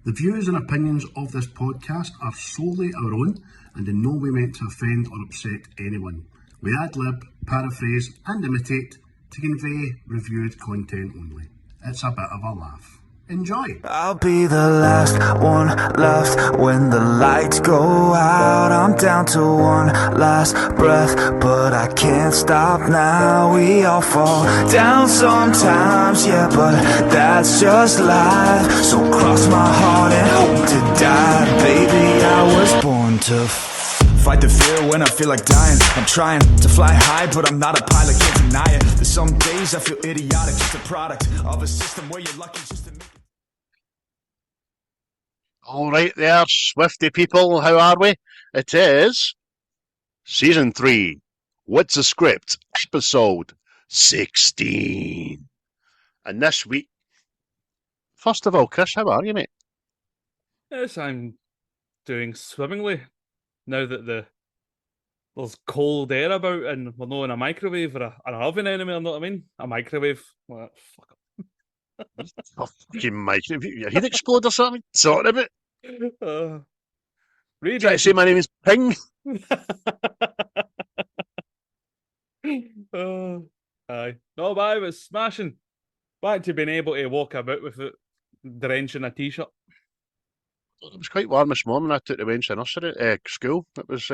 The views and opinions of this podcast are solely our own and in no way meant to offend or upset anyone. We ad-lib, paraphrase and imitate to convey reviewed content only. It's a bit of a laugh. Enjoy! I'll be the last one left when the lights go out. I'm down to one last breath, but I can't stop now. We all fall down sometimes, yeah, but that's just life. So cross my heart and hope to die. Baby, I was born to fight the fear when I feel like dying. I'm trying to fly high, but I'm not a pilot, can't deny it. There's some days I feel idiotic, just a product of a system where you're lucky just to make it. All right there, Swifty people, how are we? It is Season 3, What's the Script, Episode 16. And this week, first of all, Chris, how are you, mate? Yes, I'm doing swimmingly. Now that there's cold air about and we're not in a microwave or an oven anymore, you know what I mean? A microwave. Well, fuck up. Oh, fucking microwave. Your head explode or something? Sorry about it. Read Try to say my name is Ping. Aye. No, but I was smashing. Back to being able to walk about without drenching a t-shirt. It was quite warm this morning. I took the wench to nursery, school. It was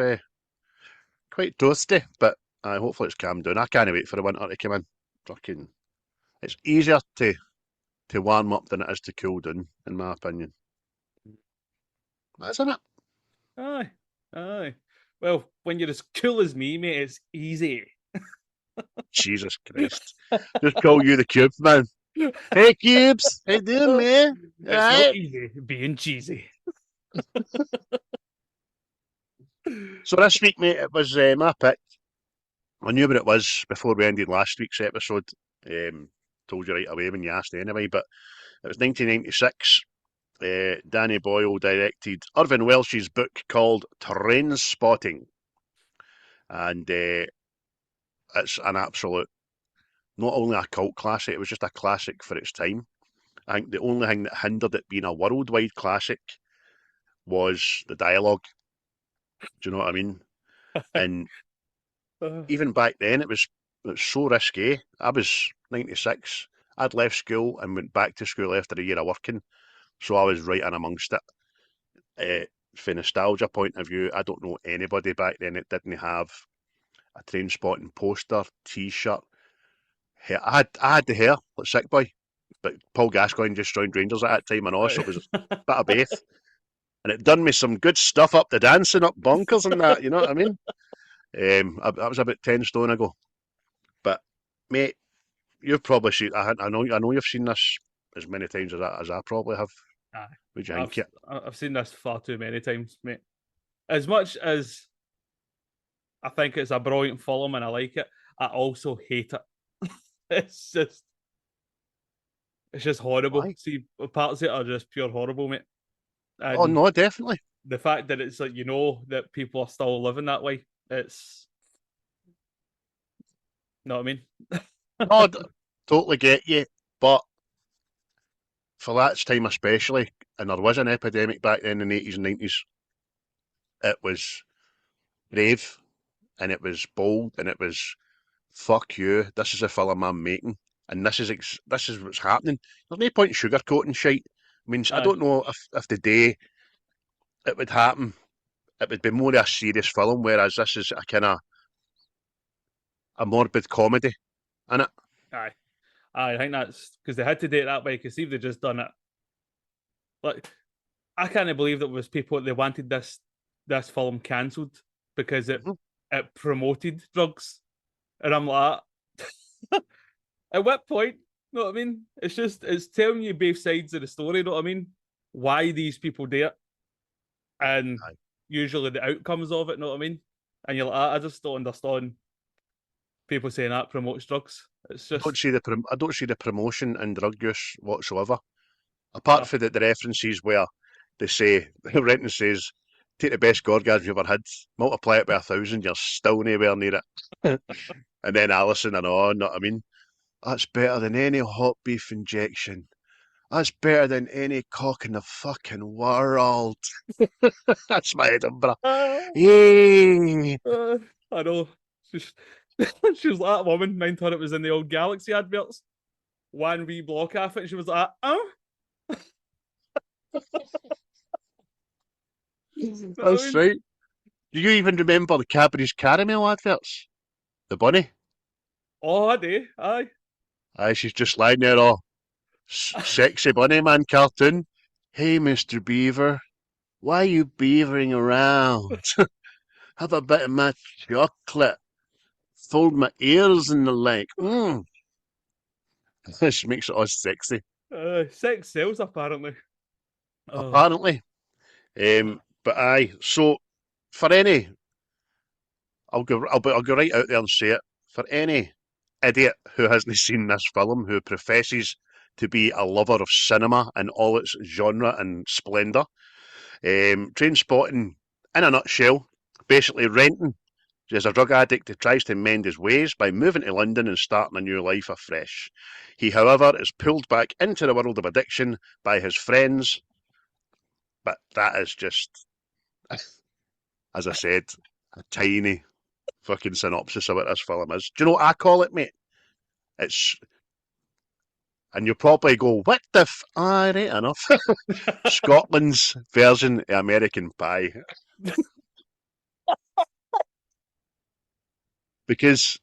quite toasty, but hopefully it's calmed down. I can't wait for the winter to come in. Fucking, it's easier to warm up than it is to cool down, in my opinion. Isn't it? Aye. Well, when you're as cool as me, mate, it's easy. Jesus Christ. Just call you the Cube, man. Hey, Cubes. How you doing, man? It's not easy being cheesy. So this week, mate, it was my pick. I knew what it was before we ended last week's episode. Told you right away when you asked anyway, but it was 1996. Danny Boyle directed Irvin Welsh's book called Trainspotting. And it's an absolute, not only a cult classic, it was just a classic for its time. I think the only thing that hindered it being a worldwide classic was the dialogue. Do you know what I mean? And even back then, it was so risky. I was 96. I'd left school and went back to school after a year of working. So I was right in amongst it. From nostalgia point of view, I don't know anybody back then that didn't have a Trainspotting poster, T-shirt. Hair. I had the hair, like Sick Boy, but Paul Gascoigne just joined Rangers at that time and all, so it was a bit of both. And it done me some good stuff up the dancing, up bunkers and that, you know what I mean? That was about 10 stone ago. But, mate, you've probably seen, I know you've seen this as many times as I probably have. Aye. Would you think? I've seen this far too many times, mate. As much as I think it's a brilliant film and I like it, I also hate it. It's just horrible. Why? See, parts of it are just pure horrible, mate. And Oh, no, definitely. the fact that it's like, you know, that people are still living that way, it's... Know what I mean? No, totally get you, but for that time especially, and there was an epidemic back then in the 80s and 90s, it was brave, and it was bold, and it was, fuck you, this is a film I'm making, and this is what's happening. There's no point in sugarcoating shite. I mean, I don't know if the day it would happen, it would be more of a serious film, whereas this is a kind of a morbid comedy, innit? Aye. I think that's because they had to do it that way, because if they'd just done it... Like, I can't believe that was people, they wanted this film cancelled because it promoted drugs. And I'm like, at what point? You know what I mean? It's telling you both sides of the story, you know what I mean? Why these people do it. And usually the outcomes of it, you know what I mean? And you're like, I just don't understand people saying that promotes drugs. It's just... I don't see the promotion in drug use whatsoever. Apart from the references where they say, Renton says, take the best gorgasm you've ever had, multiply it by 1,000, you're still nowhere near it. And then Alison and on, know what I mean? That's better than any hot beef injection That's better than any cock in the fucking world. That's my Edinburgh. Yay! I know. She's, she was like that woman. Mine thought it was in the old Galaxy adverts. One wee block off it. She was like, oh. That's right. Do you even remember the Cadbury's Caramel adverts? The bunny? Oh, I do. Aye. Aye, she's just lying there, all sexy bunny man cartoon. Hey, Mr. Beaver, why are you beavering around? Have a bit of my chocolate. Fold my ears and the like. This makes it all sexy. Sex sells, apparently. Oh, Apparently. But aye, so for any, I'll go right out there and say it. For any idiot who hasn't seen this film, who professes to be a lover of cinema in all its genre and splendour, Trainspotting, in a nutshell, basically renting as a drug addict who tries to mend his ways by moving to London and starting a new life afresh. He, however, is pulled back into the world of addiction by his friends, but that is just, as I said, a tiny fucking synopsis of what this film is. Do you know what I call it, mate? It's, and you'll probably go, what the right enough. Scotland's version of American Pie. Because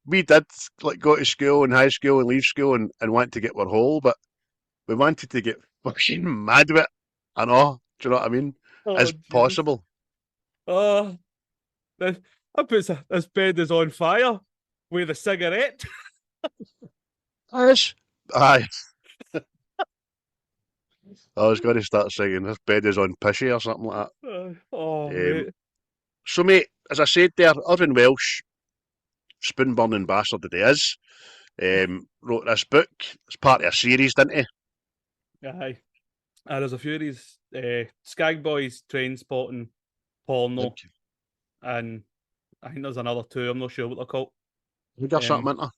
we did like go to school and high school and leave school and want to get our hole, but we wanted to get fucking mad with it. I know. Do you know what I mean? oh As Jesus. possible. Oh, this bed is on fire with a cigarette. Yes. Aye. I was going to start singing "This bed is on pissy" or something like Oh, that. mate. So, mate, as I said there, Irving Welsh, spoon burning bastard that he is, wrote this book. It's part of a series, didn't he? Aye. There's a few of these Skag Boys, Trainspotting, Porno, and I think there's another two. I'm not sure what they're called. You got something into?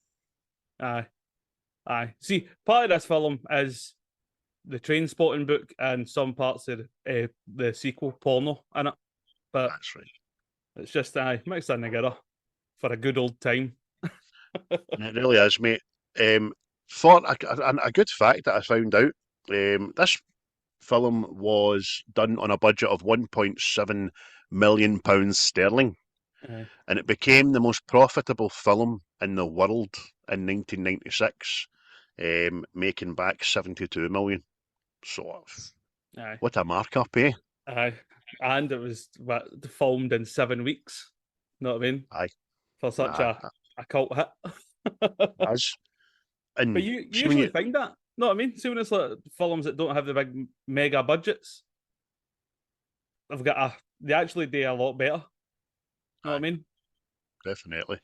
Aye. Aye. See, part of this film is the Trainspotting book and some parts of the sequel, Porno, in it. But That's right. it's just mixed in together for a good old time. It really is, mate. For a good fact that I found out, this film was done on a budget of £1.7 million sterling, and it became the most profitable film in the world in 1996, making back 72 million. So, Aye. what a markup, eh? Aye. And it was filmed in 7 weeks. Know what I mean? Aye. For such a cult hit. As and But you see when usually find that. Know what I mean? See when it's like films that don't have the big mega budgets, they actually do a lot better. Know what I mean? definitely.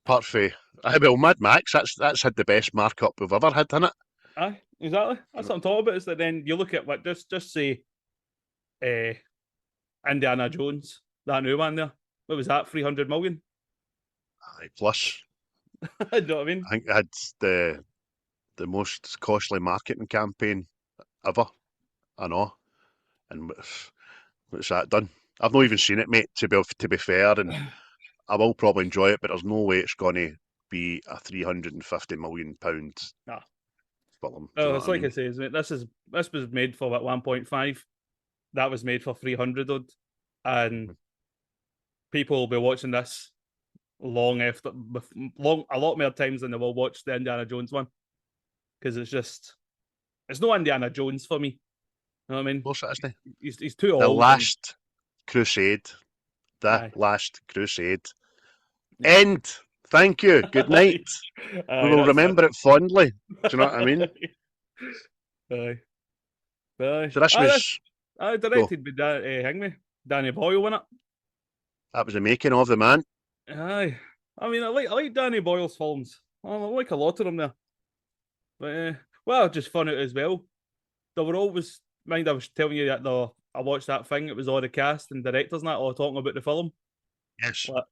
Apart from, well, Mad Max, that's had the best markup we've ever had, hasn't it? Aye, exactly. That's what I'm talking about. Is that then you look at what just say Indiana Jones, that new one there. What was that? 300 million? Aye, plus, You know what I mean? I think it had the most costly marketing campaign ever. I know. And what's that done? I've not even seen it, mate, to be fair, and I will probably enjoy it, but there's no way it's going to be a £350 million film. Nah. Do Oh, you know it's what I like mean? I say, isn't it? This was made for what 1.5. That was made for 300 odd, and people will be watching this long after, a lot more times than they will watch the Indiana Jones one, because it's no Indiana Jones for me. You know what I mean? Of course it isn't. He's too old. The Last Crusade. The Aye. Last Crusade. End. Thank you. Good night. We will remember it fondly. Do you know what I mean? Aye. Aye. So this was directed by Danny Boyle, wasn't it? that was the making of the man. Aye. I mean, I like Danny Boyle's films. I like a lot of them there. But well, just fun out as well. They were always mind. I was telling you that I watched that thing. It was all the cast and directors and that all talking about the film. Yes. Like,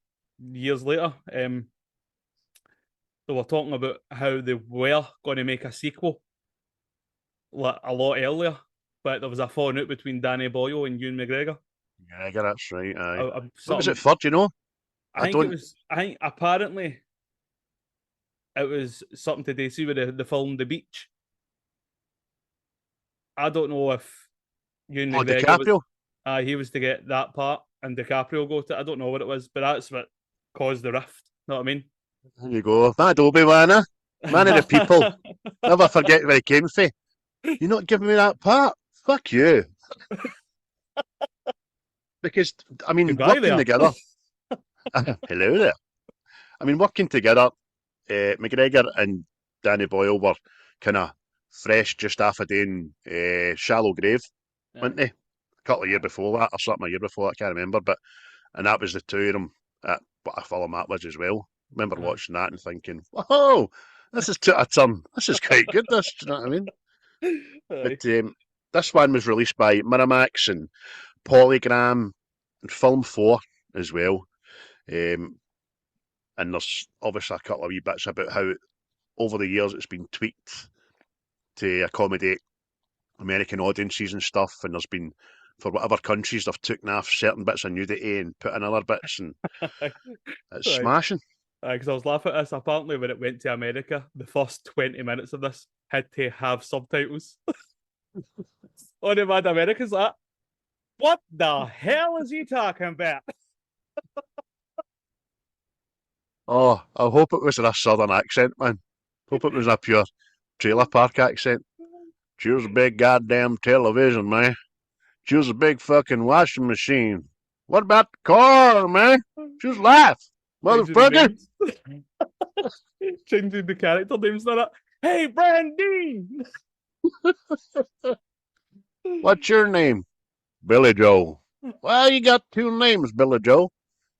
years later, they were talking about how they were going to make a sequel, like a lot earlier, but there was a falling out between Danny Boyle and Ewan McGregor. Yeah, that's right. Aye. What was Something, it for? Do you know? I I think it don't. was. I think apparently it was something to do see with the film The Beach. I don't know if Ewan Oh, McGregor was. DiCaprio. He was to get that part, and DiCaprio go to it. I don't know what it was, but that's what caused the rift. Know what I mean? There you go. That Obi-Wan, man of the people. Never forget where he came from. You're not giving me that part. Fuck you. Because I mean, Goodbye working there. together. Hello there. I mean, working together. McGregor and Danny Boyle were kind of fresh just after doing Shallow Grave, weren't they? A couple of years before that, or something a year before that, I can't remember. But and that was the two of them. What a film that was as well. Remember watching that and thinking, "Whoa, this is a turn. This is quite good. This, do you know what I mean?" But this one was released by Miramax and Polygram and Film 4 as well. And there's obviously a couple of wee bits about how over the years it's been tweaked to accommodate American audiences and stuff. And there's been, for whatever countries, they've taken off certain bits of nudity and put in other bits, and it's smashing. Because I was laughing at this. Apparently, when it went to America, the first 20 minutes of this had to have subtitles. Only Mad America's like, what the hell is he talking about? Oh, I hope it was in a southern accent, man. Hope it was a pure trailer park accent. Choose a big goddamn television, man. Choose a big fucking washing machine. What about the car, man? Choose life, motherfucker. Changing the character names and that. Hey, Brandy! What's your name? Billy Joe. Well, you got two names, Billy Joe.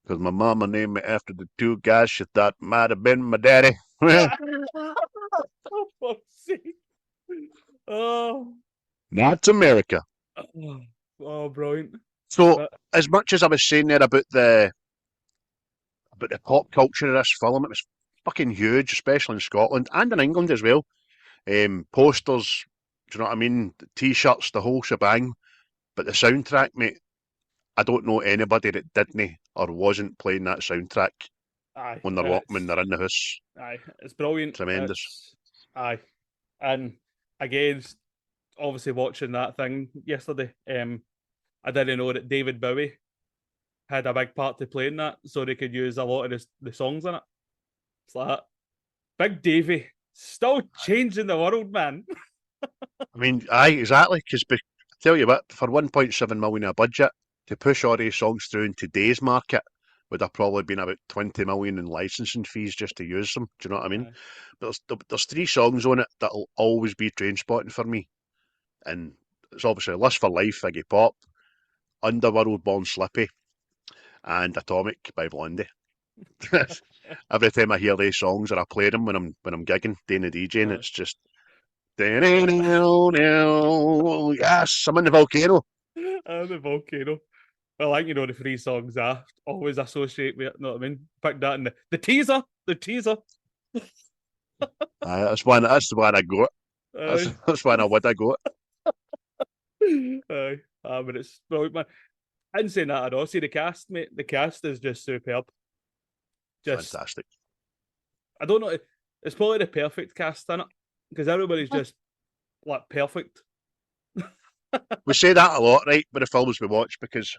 Because my mama named me after the two guys she thought might have been my daddy. Oh, fuck's sake. Oh. That's America. Oh, brilliant. So, as much as I was saying there about the pop culture of this film, it was fucking huge, especially in Scotland and in England as well. Posters, do you know what I mean? T-shirts, the whole shebang. But the soundtrack, mate, I don't know anybody that didn't or wasn't playing that soundtrack when they're in the house. Aye, it's brilliant. Tremendous. Aye. And again, obviously watching that thing yesterday, I didn't know that David Bowie had a big part to play in that, so they could use a lot of the songs in it. It's like, Big Davy, still changing the world, man. I mean, aye, exactly, because I tell you what, for 1.7 million a budget, to push all these songs through in today's market would have probably been about 20 million in licensing fees just to use them. Do you know what I mean? But there's three songs on it that'll always be Trainspotting for me. And it's obviously Lust for Life, Iggy Pop, Underworld, Born Slippy, and Atomic by Blondie. Every time I hear these songs or I play them when I'm gigging, doing the DJing, it's just yes, I'm in the volcano. The volcano. Well, I think the three songs I always associate with it, you know what I mean? Pick that in the teaser. That's the one I got. That's one I would have got. But it's brilliant, man. I didn't say that at all. See the cast, mate. The cast is just superb. Just fantastic. I don't know. It's probably the perfect cast in it because everybody's just like perfect. We say that a lot, right, with the films we watch because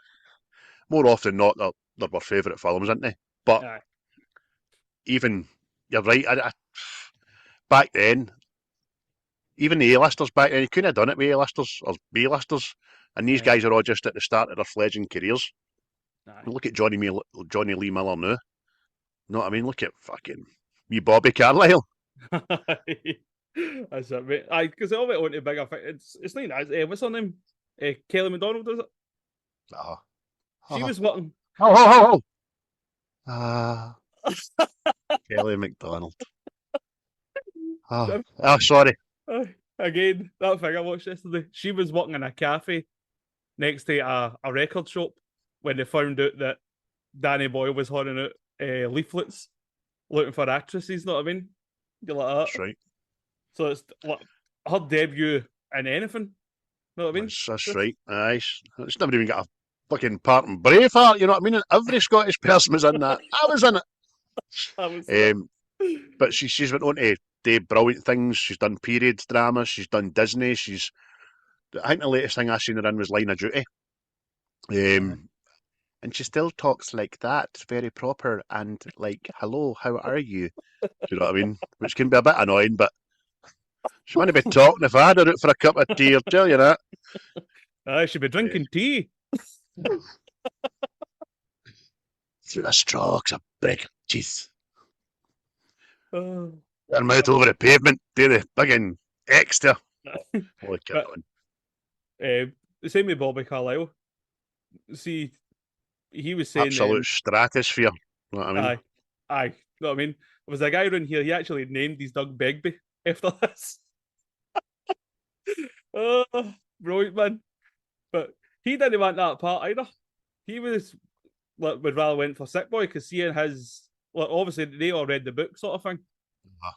more often than not they're our favourite films, aren't they? But even you're right. Back then, even the A-listers back then, you couldn't have done it with A-listers or B-listers, and these guys are all just at the start of their fledgling careers. Look at Johnny Lee Miller now. You know what I mean? Look at fucking wee Bobby Carlyle. That's it, mate. Because they all went on to bigger things. It's not that. What's her name? Kelly MacDonald, is it? She was working. Kelly MacDonald. Sorry. Again, that thing I watched yesterday. She was working in a cafe next to a record shop when they found out that Danny Boyle was handing out leaflets looking for actresses. Know what I mean? You're like that. That's right. So it's like her debut in anything. Know what I mean? That's right. Aye. It's never even got a fucking part in Braveheart, you know what I mean? And every Scottish person was in that. I was in I was it. But she's went on to do brilliant things. She's done period dramas. She's done Disney. I think the latest thing I seen her in was Line of Duty. And she still talks like that, very proper and like, hello, how are you? Do you know what I mean? Which can be a bit annoying, but she wouldn't be talking if I had her out for a cup of tea, I'll tell you that. I should be drinking tea. Through the straw, 'cause I break teeth. Oh. Her mouth over the pavement, do the friggin' extra. Holy But, the same with Bobby Carlyle. See, he was saying Absolute stratosphere. You know what I mean? Aye. Know what I mean? There was a guy around here, he actually named his dog Begbie after this. Oh, brilliant, man. But he didn't want that part either. He was, would rather went for Sick Boy because seeing his, obviously they all read the book sort of thing.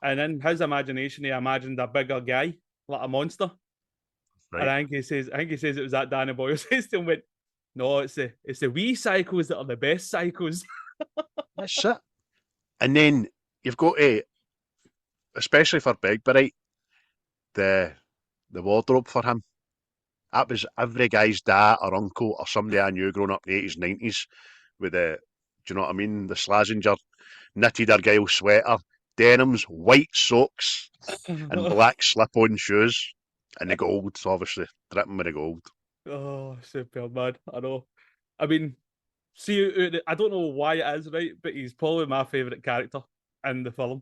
And in his imagination, he imagined a bigger guy, like a monster. Right. And I think he says it was that Danny Boyle says to him, went, no, it's the wee psychos that are the best psychos. That's it. And then you've got to, especially for Begbie, right, the wardrobe for him. That was every guy's dad or uncle or somebody I knew growing up in the 80s, 90s with do you know what I mean? The Slazenger, knitted Argyle sweater, denims, white socks, and black slip-on shoes. And the gold, obviously, dripping with the gold. Oh, superb, man. I know. I mean, see, I don't know why it is, right? But he's probably my favourite character in the film.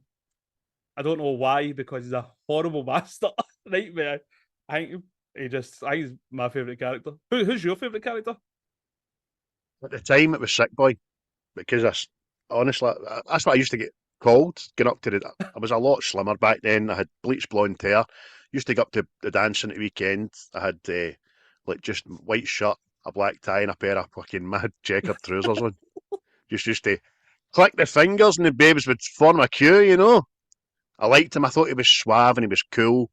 I don't know why, because he's a horrible bastard, right? But I think he's my favourite character. Who's your favourite character? At the time, it was Sick Boy, because honestly, that's what I used to get called. Getting up to I was a lot slimmer back then. I had bleached blonde hair. Used to go up to the dancing at the weekend. I had like just white shirt, a black tie, and a pair of fucking mad checkered trousers on. Just used to click the fingers, and the babes would form a queue. You know, I liked him. I thought he was suave and he was cool.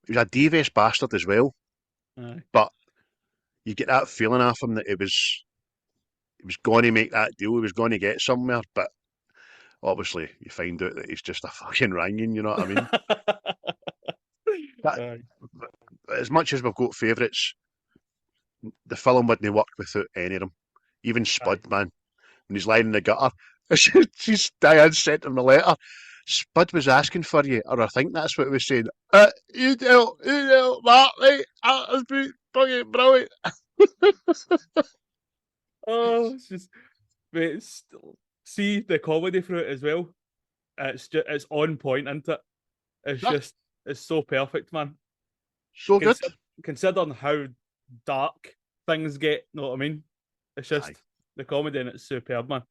He was a devious bastard as well. Aye. But you get that feeling off him that he was going to make that deal. He was going to get somewhere. But obviously, you find out that he's just a fucking ranging. You know what I mean? As much as we've got favourites, the film wouldn't work without any of them. Even Spud, man, when he's lying in the gutter, Diane sent him a letter. Spud was asking for you, or I think that's what he was saying. You tell Mark, right? That has been fucking brilliant. Oh, it's just, mate, see the comedy through it as well. It's on point, isn't it? It's so perfect, man. So good. Considering how dark things get, know what I mean? It's just the comedy and it's superb, man.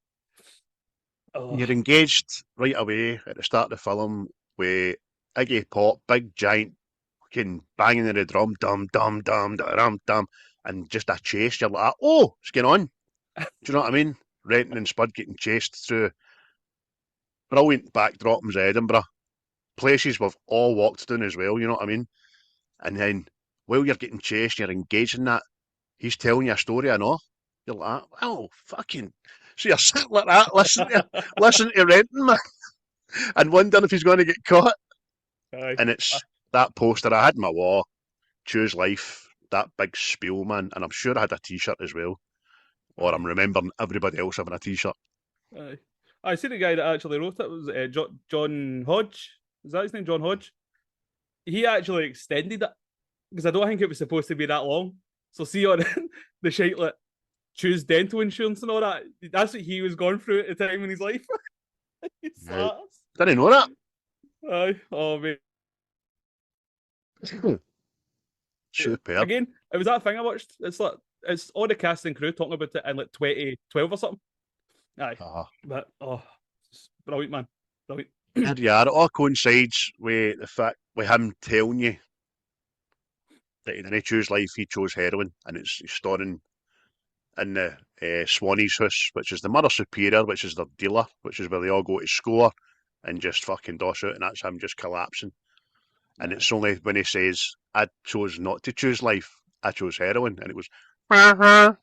Oh. You're engaged right away at the start of the film with Iggy Pop, big giant fucking banging of the drum, dum dum dum dum dum, and just a chase. You're like, oh, what's going on? Do you know what I mean? Renton and Spud getting chased through brilliant backdrops, Edinburgh, places we've all walked down as well. You know what I mean? And then while you're getting chased, you're engaged in that. He's telling you a story, I know. You're like, oh, fucking. So you're sitting like that, listen to Renton, man, and wondering if he's going to get caught. Aye. And it's that poster I had in my wall, Choose Life, that big spiel, man. And I'm sure I had a T-shirt as well. Or I'm remembering everybody else having a T-shirt. Aye. I see the guy that actually wrote it was John Hodge. Is that his name, John Hodge? He actually extended it because I don't think it was supposed to be that long. So see on the shite like choose dental insurance and all that. That's what he was going through at the time in his life. Didn't know that. Aye. Oh man. Superb. Again, it was that thing I watched. It's all the cast and crew talking about it in like 2012 or something. Aye. But it's brilliant, man. Brilliant. Yeah, it all coincides with the fact with him telling you that he didn't choose life, he chose heroin, and he's starring in the Swanee's house, which is the Mother Superior, which is their dealer, which is where they all go to score and just fucking doss out, and that's him just collapsing. And it's only when he says, I chose not to choose life, I chose heroin. And it was, oh,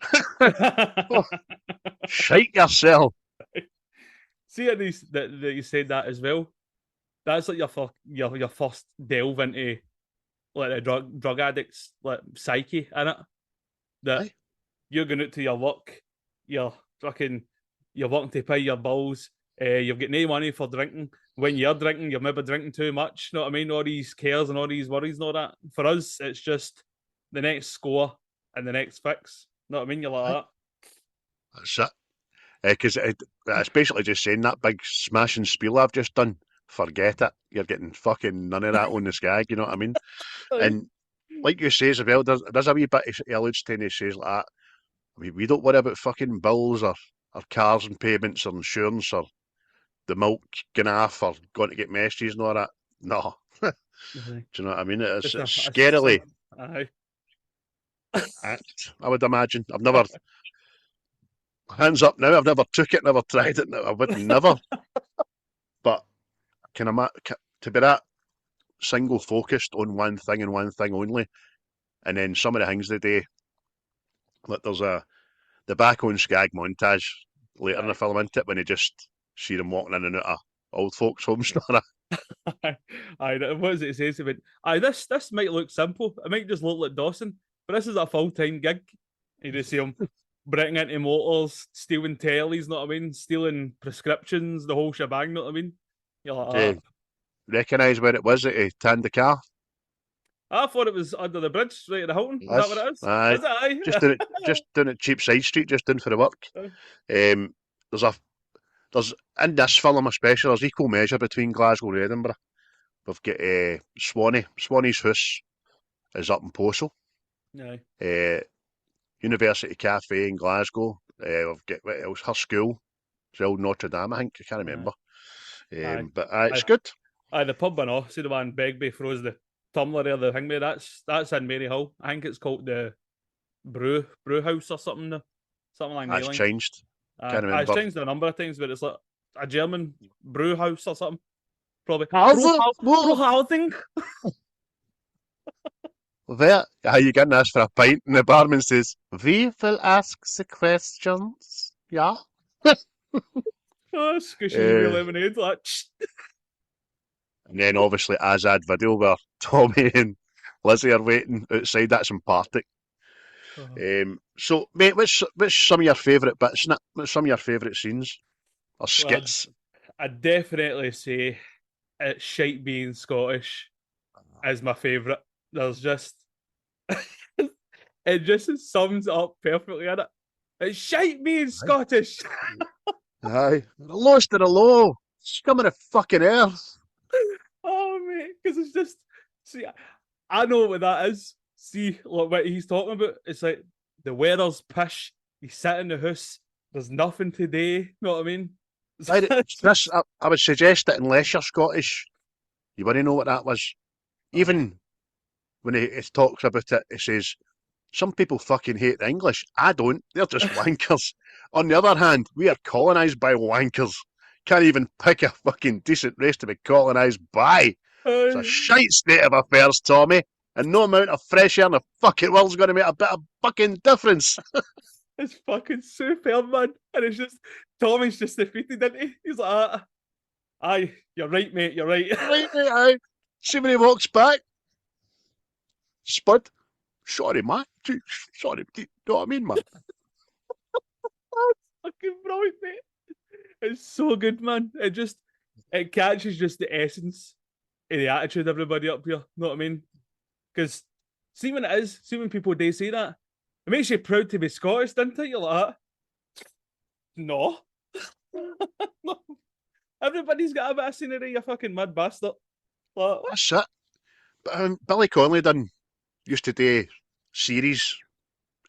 shite yourself. See, at least that you said that as well. That's like your first delve into like the drug addicts like psyche, innit? That Aye. you're going out to your work, you're working to pay your bills, you've got no money for drinking. When you're drinking, you're maybe drinking too much. You know what I mean? All these cares and all these worries and all that. For us, it's just the next score and the next fix. You know what I mean? You're like that. That's it. Because it's basically just saying that big smashing spiel I've just done. Forget it. You're getting fucking none of that on the skag, you know what I mean? And like you say as well, there's a wee bit he alludes to and he says like that. We don't worry about fucking bills or cars and payments or insurance or the milk going off or going to get messages and all that. No. Do you know what I mean? It's scarily Aye. act, I would imagine. I've never, hands up now, I've never took it, never tried it, I would never. But to be that single focused on one thing and one thing only, and then some of the things they do, like there's the back on skag montage later in the film, isn't it, when they just see them walking in and out of old folks' homes. Aye, what does it say? About, aye, this might look simple. It might just look like Dawson, but this is a full-time gig. You just see them breaking into motors, stealing tellies, know what I mean? Stealing prescriptions, the whole shebang, know what I mean? You're like, Recognise where it was that he tanned the car? I thought it was under the bridge, right at the Hilton. Is that what it is? Aye. Is it? Aye. Just down at Cheapside Street, just down for the work. There's in this film especially, there's equal measure between Glasgow and Edinburgh. We've got Swanee. Swanee's house is up in Possil. Aye. University Cafe in Glasgow. We've got what else? Her school. It's the old Notre Dame, I think. I can't remember. But it's good. Aye, the pub and all. See the one Begbie throws the tumbler there, the thing there. That's in Maryhill. I think it's called the Brew House or something. Something like that. That's changed. Can't remember. It's changed a number of things, but it's like a German brew house or something. Probably. Brewhousing. There, how you getting asked for a pint, and the barman says, "We will ask the questions." Yeah. Oh, squishy lemonade, like. And then obviously Azad video where Tommy and Lizzie are waiting outside. That's in Partick. So, mate, what's some of your favourite bits in it? What's some of your favourite scenes or skits? Well, I'd definitely say it's shite being Scottish is my favourite. There's just it just sums it up perfectly in it. It's shite being Scottish. Aye, the lowest of the low, scum of the fucking earth. Oh mate, because it's just see, I know what that is. See, like what he's talking about. It's like the weather's pish. You sit in the house. There's nothing to do. You know what I mean? I would suggest that unless you're Scottish, you wouldn't know what that was. Even when he talks about it, he says, some people fucking hate the English. I don't. They're just wankers. On the other hand, we are colonised by wankers. Can't even pick a fucking decent race to be colonised by. It's a shite state of affairs, Tommy. And no amount of fresh air in the fucking world's going to make a bit of fucking difference. It's fucking superb, man. And it's just, Tommy's just defeated, isn't he? He's like, aye, you're right, mate, you're right. Right, mate, aye. See when he walks back. Spud. Sorry, man. Sorry, you know what I mean, man? That's fucking brilliant, mate. It's so good, man. It catches just the essence of the attitude of everybody up here. Know what I mean? Because see when people do say that, it makes you proud to be Scottish, doesn't it? You're like, no. No. Everybody's got a bit of scenery, you fucking mad bastard. Like, that's it. But Billy Connolly used to do series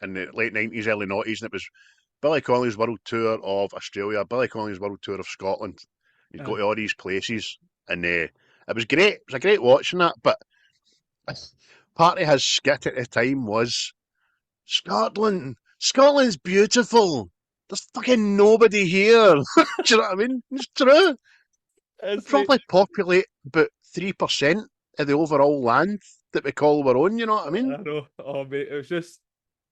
in the late 90s, early 90s, and it was Billy Connolly's World Tour of Australia, Billy Connolly's World Tour of Scotland. He'd go to all these places, and it was great. It was a great watching that, but part of his skit at the time was Scotland's beautiful. There's fucking nobody here. Do you know what I mean? It's true. They probably populate about 3%. of the overall land that we call our own, you know what I mean? I know. Oh, mate, it was just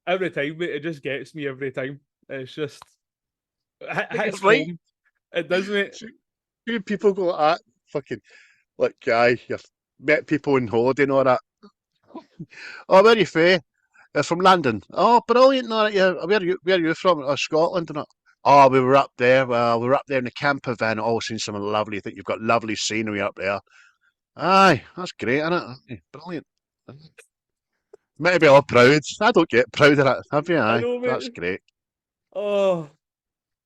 every time, mate. It just gets me every time. It's just You're hits right. home. It does, mate. Few people go like that, fucking, like, aye, you've met people on holiday and all that. Oh, where are you from? They're from London. Oh, brilliant. All right, yeah. Where are you from? Oh, Scotland. And oh, we were up there. Well, we were up there in the camper van. Oh, seen some lovely. Think you've got lovely scenery up there. Aye, that's great, isn't it? Aye, brilliant. Maybe all proud. I don't get proud of that. Have you? I Aye, know, that's mate. great. Oh,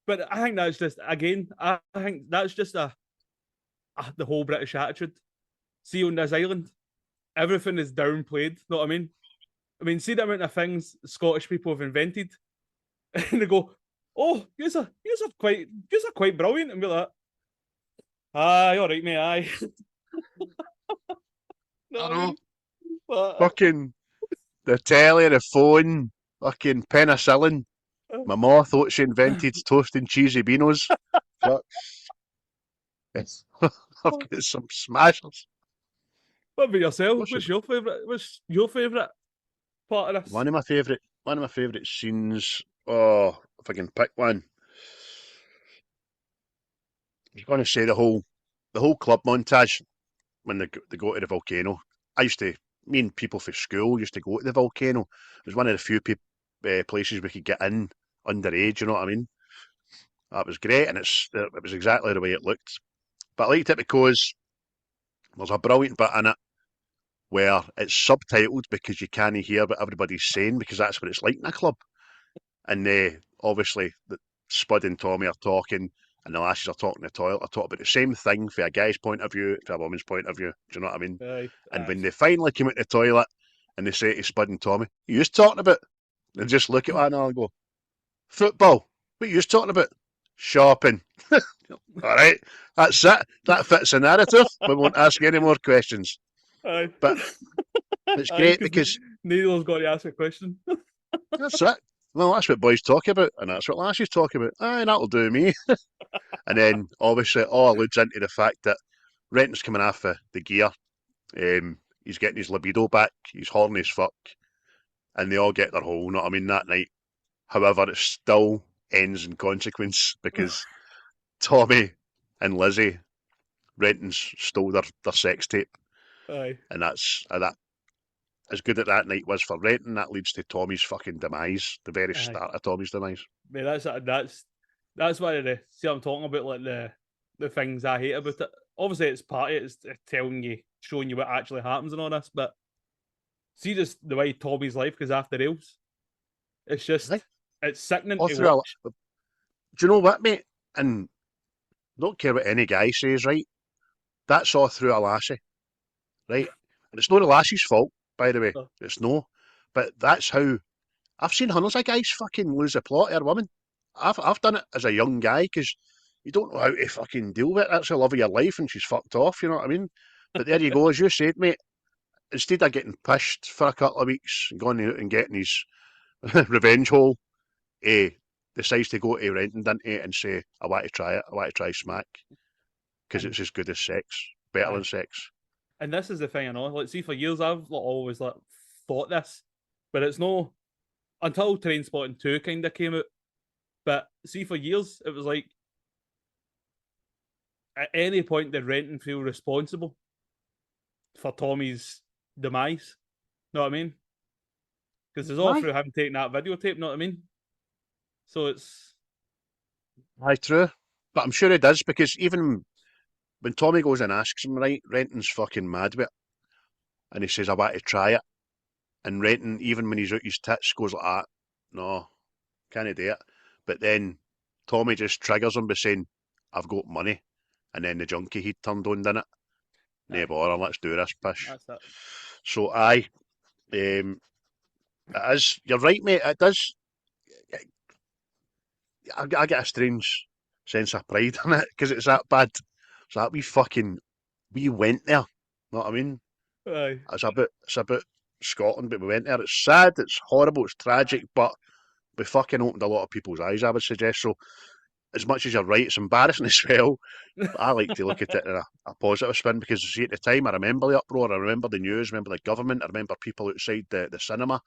but I think that's just again. I think that's just the whole British attitude. See on this island, everything is downplayed. Know what I mean? I mean, see the amount of things Scottish people have invented, and they go, "Oh, you're quite brilliant," and be like, "Aye, all right, mate, aye." Know I what I know. mean? But, Fucking the telly, the phone, fucking penicillin. My ma thought she invented toast and cheesy beanos. Fuck. Yes. I've got some smashers. what about yourself? What's your, What's your favourite part of this? one of my favourite scenes? Oh, if I can pick one, I was going to say the whole club montage when they go to the volcano. I used to, me and people from school used to go to the volcano. It was one of the few places we could get in underage. You know what I mean? That was great, and it was exactly the way it looked. But I liked it because there's a brilliant bit in it where it's subtitled because you can't hear what everybody's saying because that's what it's like in a club. And obviously, Spud and Tommy are talking, and the lasses are talking in the toilet. Are talking about the same thing from a guy's point of view, from a woman's point of view. Do you know what I mean? Aye, And when aye. they finally come out the toilet and they say to Spud and Tommy, "You just talking about?" They just look at one another and go, "Football. What are you just talking about? Shopping." All right, that's it. That fits the narrative. We won't ask any more questions. Aye. But it's Aye, great because because Neil's got to ask a question. that's it. Well, that's what boys talk about, and that's what lassies talk about. Aye, that'll do me. And then, obviously, it all alludes into the fact that Renton's coming off the gear. He's getting his libido back. He's horny as fuck. And they all get their whole, you know what I mean, that night. However, it still ends in consequence because Tommy and Lizzie, Renton's stole their sex tape. Aye. And that as good as that night was for Renton, that leads to Tommy's fucking demise, the very Aye. start of Tommy's demise. Mate, that's why the see I'm talking about like the things I hate about it. Obviously, it's part of it, it's telling you, showing you what actually happens and all this. But see, just the way Tommy's life goes off the rails. It's just Right? it's sickening All to through watch. do you know what, mate? And don't care what any guy says, right? That's all through a lassie, right? And it's not a lassie's fault, by the way. Oh, It's no. But that's how I've seen hundreds of guys fucking lose the plot of a woman. I've done it as a young guy because you don't know how to fucking deal with it. That's the love of your life, and she's fucked off. You know what I mean? But there you go, as you said, mate. Instead of getting pished for a couple of weeks and going out and getting his revenge hole, he decides to go to Renton, doesn't he, and say, "I want to try it. I want to try smack because and it's as good as sex, better than aye. sex." And this is the thing I know. Like, see, for years I've like, always like thought this, but it's no until Trainspotting 2 kind of came out. But see, for years it was like at any point did Renton feel responsible for Tommy's demise? Know what I mean? Because it's all Aye, through him taking that videotape. Know what I mean? So it's aye, true. But I'm sure he does because even when Tommy goes and asks him, right, Renton's fucking mad with it, and he says, "I want to try it," and Renton, even when he's out his tits, goes like that. No, can't do it. But then Tommy just triggers him by saying, "I've got money," and then the junkie he'd turned on, didn't it? Nay aye, bother, let's do this pish. that's it. So aye, it is. You're right, mate. It does. I get a strange sense of pride in it because it's that bad. It's that we went there. Know what I mean? Aye, It's about Scotland, but we went there. It's sad. It's horrible. It's tragic, but we fucking opened a lot of people's eyes. I would suggest so. as much as you're right, it's embarrassing as well. But I like to look at it in a positive spin because, see, at the time, I remember the uproar, I remember the news, I remember the government, I remember people outside the cinema,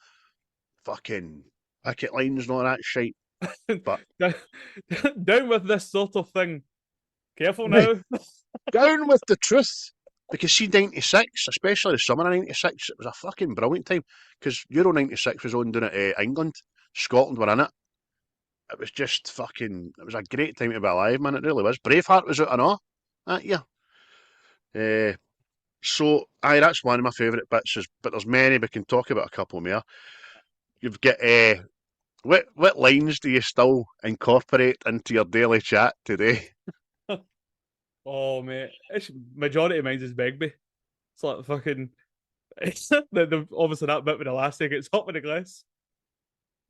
fucking picket lines and all that shit. But down with this sort of thing. Careful now. down with the truth. Because see, 96, especially the summer of 96, it was a fucking brilliant time. Because Euro 96 was on down at England. Scotland were in it. It was just fucking, it was a great time to be alive, man. It really was. Braveheart was out and all that year. So, aye, that's one of my favourite bits. But there's many, we can talk about a couple more. You've got, what lines do you still incorporate into your daily chat today? Oh, mate. It's, majority of mine is Begbie. It's like fucking... obviously that bit with the last thing, it's hot with the glass.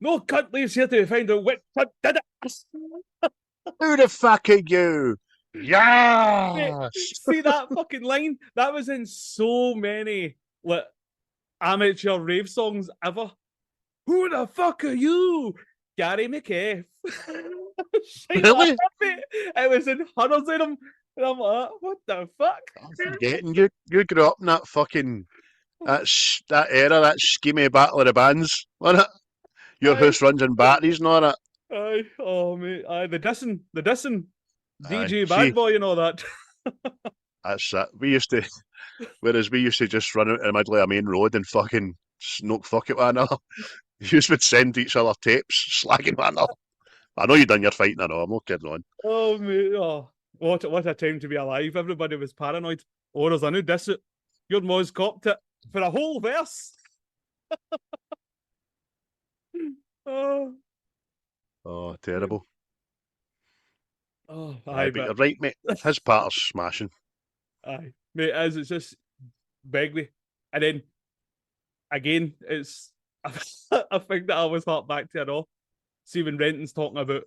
No cunt leaves here to find out what cunt did it. Who the fuck are you? Mate, Yes! see that fucking line? That was in so many like amateur rave songs ever. Who the fuck are you? Gary McCafe. Really? It was in hundreds of them. And I'm like, what the fuck? I'm forgetting you grew up in that fucking that era, that schemy battle of the bands, wasn't it? Your Aye. house runs in batteries and all that. Aye, oh mate, aye, the dissing, Aye. DJ See, Bad Boy and all that. that's it. Whereas we used to just run out in the middle of a main road and fucking smoke fuck at one another. You would send each other tapes, slagging one another. I know you done your fighting and all, I'm not kidding on. Oh mate, oh, what a time to be alive. Everybody was paranoid. Oh, there's a new diss it. Your Moz copped it for a whole verse. Oh. Oh, terrible. Oh, Aye, aye, but you're right, mate. His part is smashing. aye, mate, it's just Begley, and then again, it's a thing that I always hark back to. I know. See when Renton's talking about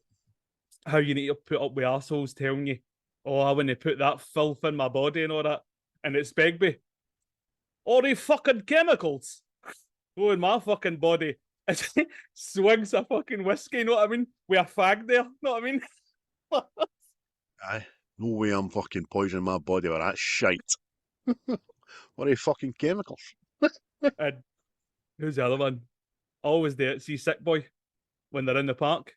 how you need to put up with assholes telling you, oh, I want to put that filth in my body and all that, and it's Begbie. All the fucking chemicals go in my fucking body. It swings a fucking whiskey, you know what I mean? With a fag there, you know what I mean? Aye. No way I'm fucking poisoning my body with that shite. What are you fucking chemicals? And who's the other one? Always there. See Sick Boy when they're in the park.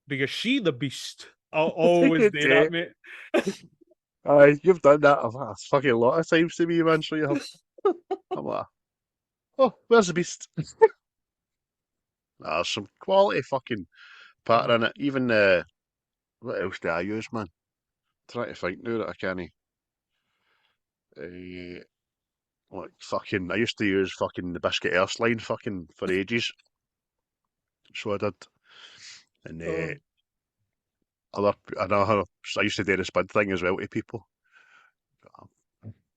Because she the beast. I'll always do that, mate. Aye, you've done that a fucking lot of times to me, man, so you have. I'm like, oh, where's the beast? There's some quality fucking patter in it. Even, what else do I use, man? Trying to think now that I can't. Like, fucking, I used to use fucking the Biscuit Earth line fucking for ages. So I did. And, I used to do the spud thing as well to people.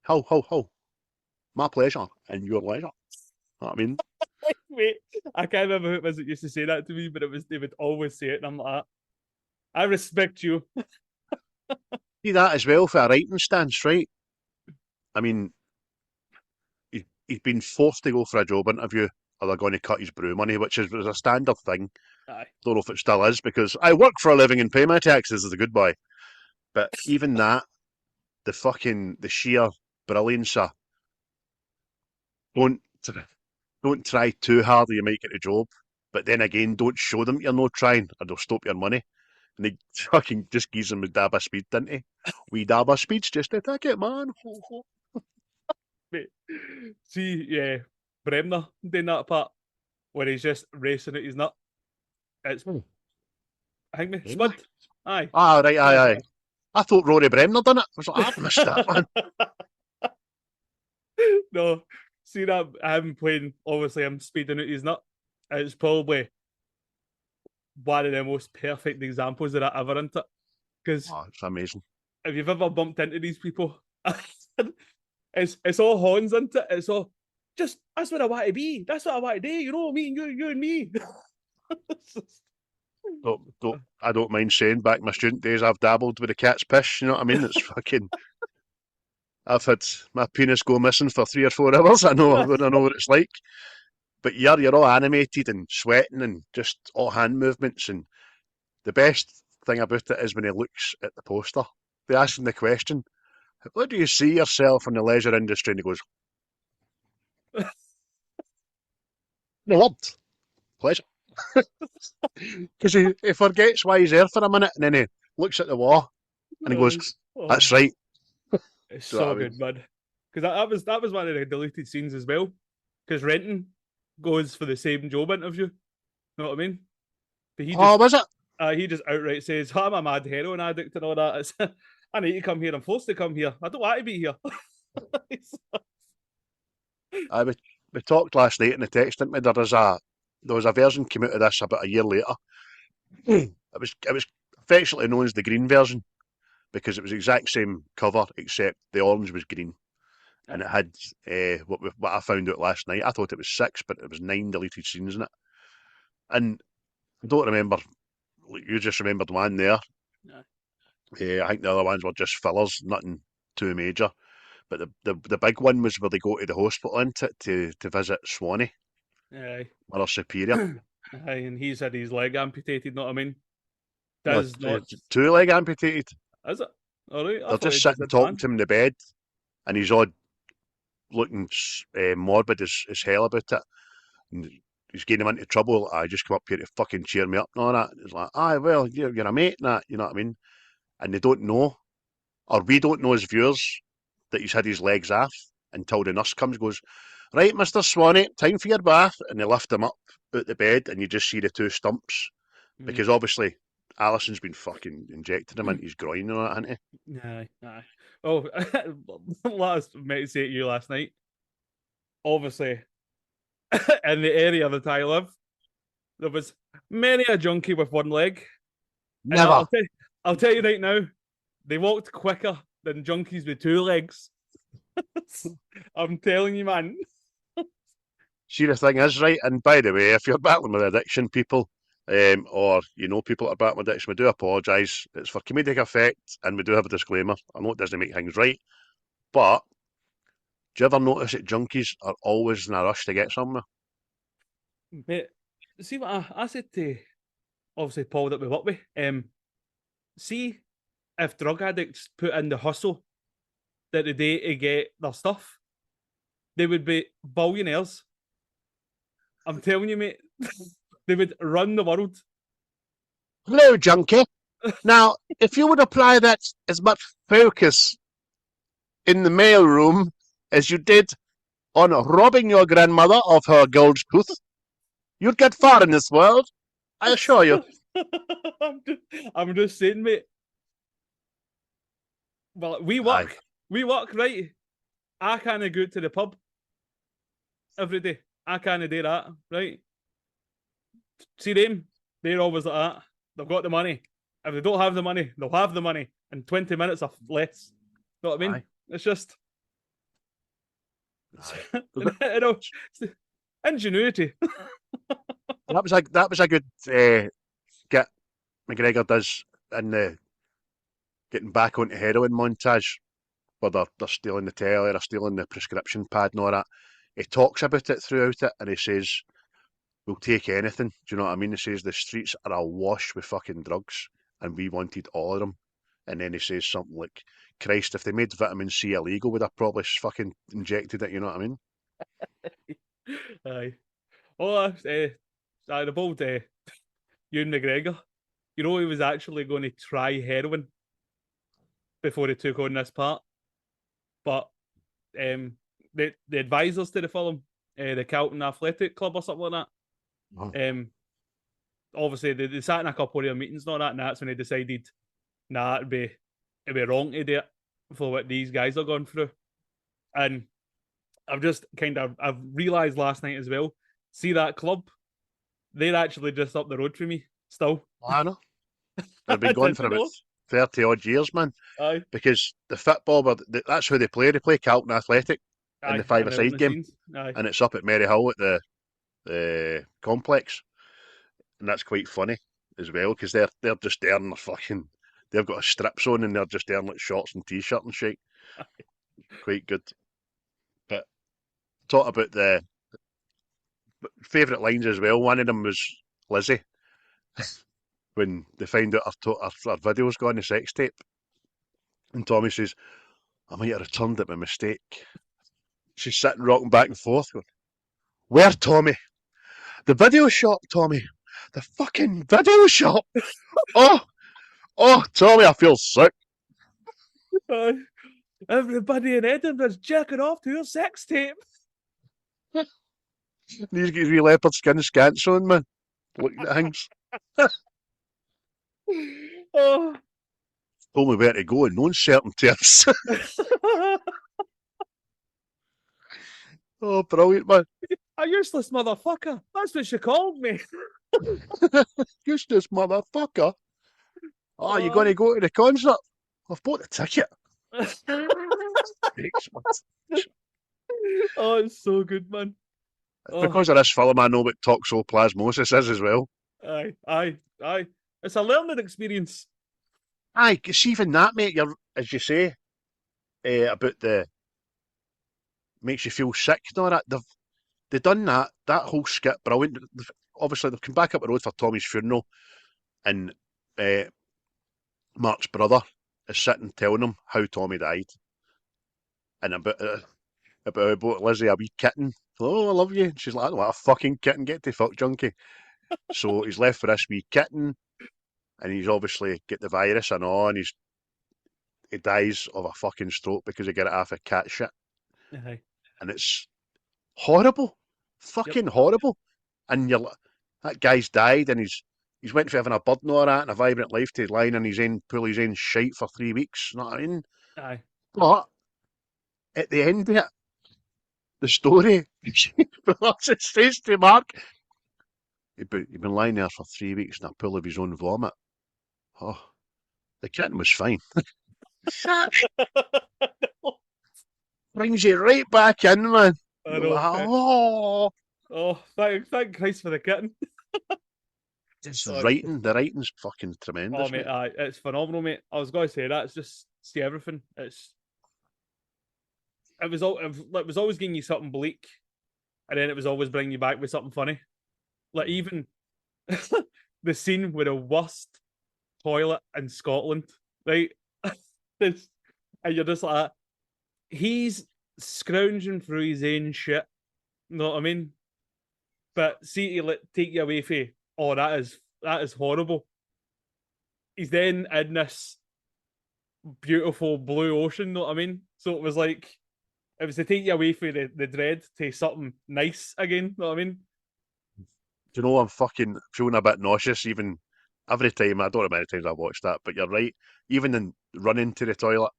Ho, ho, ho. My pleasure and your leisure. Know what I mean? Wait, I can't remember who it was that used to say that to me, but they would always say it, and I'm like, I respect you. See that as well for a writing stance, right? I mean, he's been forced to go for a job interview or they're going to cut his brew money, which was a standard thing. Aye. Don't know if it still is because I work for a living and pay my taxes as a good boy. But even that, the sheer brilliance of don't try too hard or you might get a job. But then again, don't show them you're not trying or they'll stop your money. And he fucking just gives him a dab of speed, didn't he? We dab of speed's just a ticket, man. Mate, see, yeah, Bremner doing that part where he's just racing at his nut. It's, I think, me, Spud. Aye. Ah, right, aye. I thought Rory Bremner done it. I was like, I've missed that, man. No, see that I'm playing, obviously I'm speeding out his nut. It's probably one of the most perfect examples of that ever, isn't it? Because it's amazing. If you've ever bumped into these people, it's all horns, isn't it? It's all just that's what I want to be. That's what I want to do. You know, me and you and me. I don't mind saying back in my student days I've dabbled with the cat's piss, you know what I mean? It's fucking I've had my penis go missing for 3 or 4 hours. I know what it's like. But you're all animated and sweating and just all hand movements and the best thing about it is when he looks at the poster. They ask him the question, "What do you see yourself in the leisure industry?" And he goes, "No word, pleasure." Because he forgets why he's there for a minute, and then he looks at the wall and he goes, "That's right." It's Do you know so what I mean? good, bud. Because that was one of the deleted scenes as well. Because Renton goes for the same job interview. Know what I mean? But Oh, was it? he just outright says, "I'm a mad heroin addict and all that. It's, I need to come here. I'm forced to come here. I don't want to be here." We talked last night in the text, didn't we? There was a version came out of this about a year later. It was affectionately known as the green version because it was the exact same cover except the orange was green. And it had what I found out last night. I thought it was 6, but it was 9 deleted scenes in it. And I don't remember. You just remembered one there. I think the other ones were just fillers, nothing too major. But the big one was where they go to the hospital into to visit Swanee, Aye. Mother Superior. Aye, and he's had his leg amputated. Know what I mean? No, Does not. two leg amputated. Is it? All right. I They're thought just he just sitting had talking one. to him in the bed, and he's odd looking morbid as hell about it. And he's getting him into trouble. I just come up here to fucking cheer me up and all that. And it's like, aye, well, you're a mate and that, you know what I mean? And they don't know, or we don't know as viewers, that he's had his legs off until the nurse comes, goes, "Right, Mr. Swanee, time for your bath." And they lift him up out the bed, and you just see the 2 stumps. Mm. Because obviously, Alison's been fucking injected him into his groin and all that, hasn't he? Aye, aye. Oh, last meant to say to you last night. Obviously, in the area that I live, there was many a junkie with one leg. And Never. I'll tell you right now, they walked quicker than junkies with 2 legs. I'm telling you, man. See, the thing is, right, and by the way, if you're battling with addiction, people, or you know people that are battling with addiction, we do apologise. It's for comedic effect, and we do have a disclaimer. I know it doesn't make things right, but do you ever notice that junkies are always in a rush to get somewhere? Mate, see what I said to obviously Paul that we work with. See if drug addicts put in the hustle that the day to get their stuff, they would be billionaires. I'm telling you, mate, they would run the world. Hello, junkie. Now, if you would apply that as much focus in the mail room as you did on robbing your grandmother of her gold tooth, you'd get far in this world. I assure you. I'm just saying, mate. Well, we work, right? I can't go to the pub every day. I can't do that, right? See them? They're always like that. They've got the money. If they don't have the money, they'll have the money in 20 minutes or less. Know what I mean? Aye. It's just you know, ingenuity. That was a good get McGregor does in the getting back onto heroin montage where they're stealing the telly, they're stealing the prescription pad and all that. He talks about it throughout it and he says, "We'll take anything." Do you know what I mean? He says the streets are awash with fucking drugs and we wanted all of them. And then he says something like, "Christ, if they made vitamin C illegal, would have probably fucking injected it," you know what I mean? Aye. Oh, the bold Ewan McGregor. You know, he was actually going to try heroin before he took on this part. But the advisors to the film, the Carlton Athletic Club or something like that, obviously they sat in a couple of their meetings and all that, and that's when they decided, nah, it'd be wrong to do it for what these guys are going through. And I've realised last night as well, see that club, they're actually just up the road from me still. I know. They've been gone for about 30 odd years, man. Aye. Because the football, that's who they play. They play Carlton Athletic in the five-a-side game. Aye. And it's up at Maryhill at the complex. And that's quite funny as well, because they're just there and they've got a strips on and they're just there in like shorts and t-shirt and shit. Quite good. But talk about the favourite lines as well. One of them was Lizzie. when they find out our video's gone, the sex tape. And Tommy says, I might have returned it by mistake. She's sitting rocking back and forth going, where, Tommy? The video shop, Tommy. The fucking video shop. Oh, Tommy, I feel sick. Everybody in Edinburgh's jacking off to your sex tape. He's got his wee leopard skin scants on, man. Looking at things. Oh. Told me where to go in no certain terms. Oh, brilliant, man. A useless motherfucker. That's what she called me. Useless motherfucker. Oh, you're going to go to the concert? I've bought the ticket. Oh, it's so good, man. Because of this film, I know what toxoplasmosis is as well. Aye. It's a learning experience. Aye, because even that, mate, as you say, about the makes you feel sick and all that. They've done that whole skit brilliant. Obviously, they've come back up the road for Tommy's funeral, and Mark's brother is sitting telling him how Tommy died, and about Lizzie, a wee kitten. Oh, I love you. And she's like, what a fucking kitten, get to fuck, junkie. So he's left for this wee kitten, and he's obviously get the virus and all, and he dies of a fucking stroke because he got it off a cat shit. Aye. And it's horrible, fucking horrible. And that guy's died, and he's went for having a bird and all that, and a vibrant life to line in his own pull his own shite for 3 weeks. You know what I mean? Aye. But at the end of it, the story, it says to Mark, he'd been lying there for 3 weeks in a pool of his own vomit. Oh, the kitten was fine. Brings you right back in, man. I know. Thank Christ for the kitten. The writing's fucking tremendous. Oh, mate, aye, it's phenomenal, mate. I was going to say that. It's just see everything. It was always giving you something bleak, and then it was always bringing you back with something funny. Like even the scene with the worst toilet in Scotland, right? And you're just like, he's scrounging through his own shit. You know what I mean? But see, to take you away from, oh, that is horrible. He's then in this beautiful blue ocean. You know what I mean? So it was to take you away from the dread to something nice again. You know what I mean? Do you know, I'm fucking feeling a bit nauseous even every time. I don't know how many times I've watched that, but you're right. Even in running to the toilet,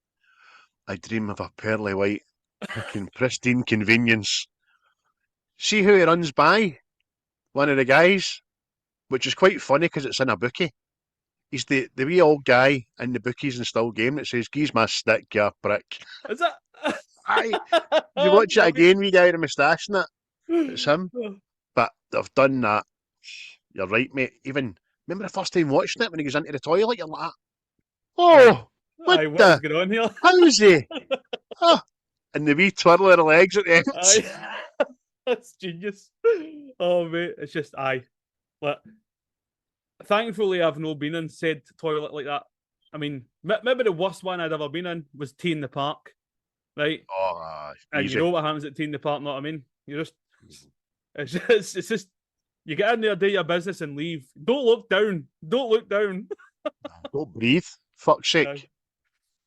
I dream of a pearly white, fucking pristine convenience. See who he runs by? One of the guys, which is quite funny because it's in a bookie. He's the wee old guy in the bookies and still game that says, "Geez my stick, you prick." Is that? Aye. You watch it again, wee guy with a moustache and that. It's him. But they've done that. You're right, mate. Even remember the first time watching it when he goes into the toilet, you're like, oh, what is going on here? How is he? Oh. And the wee twirl of the legs at the end. Aye. That's genius. Oh, mate, it's just But thankfully, I've not been in said toilet like that. I mean, maybe the worst one I'd ever been in was Tea in the Park, right? Oh, and easy. you know what happens at Tea in the Park? Know what I mean? It's just you get in there, do your business, and leave. Don't look down. Don't look down. Don't breathe. Fuck's sake.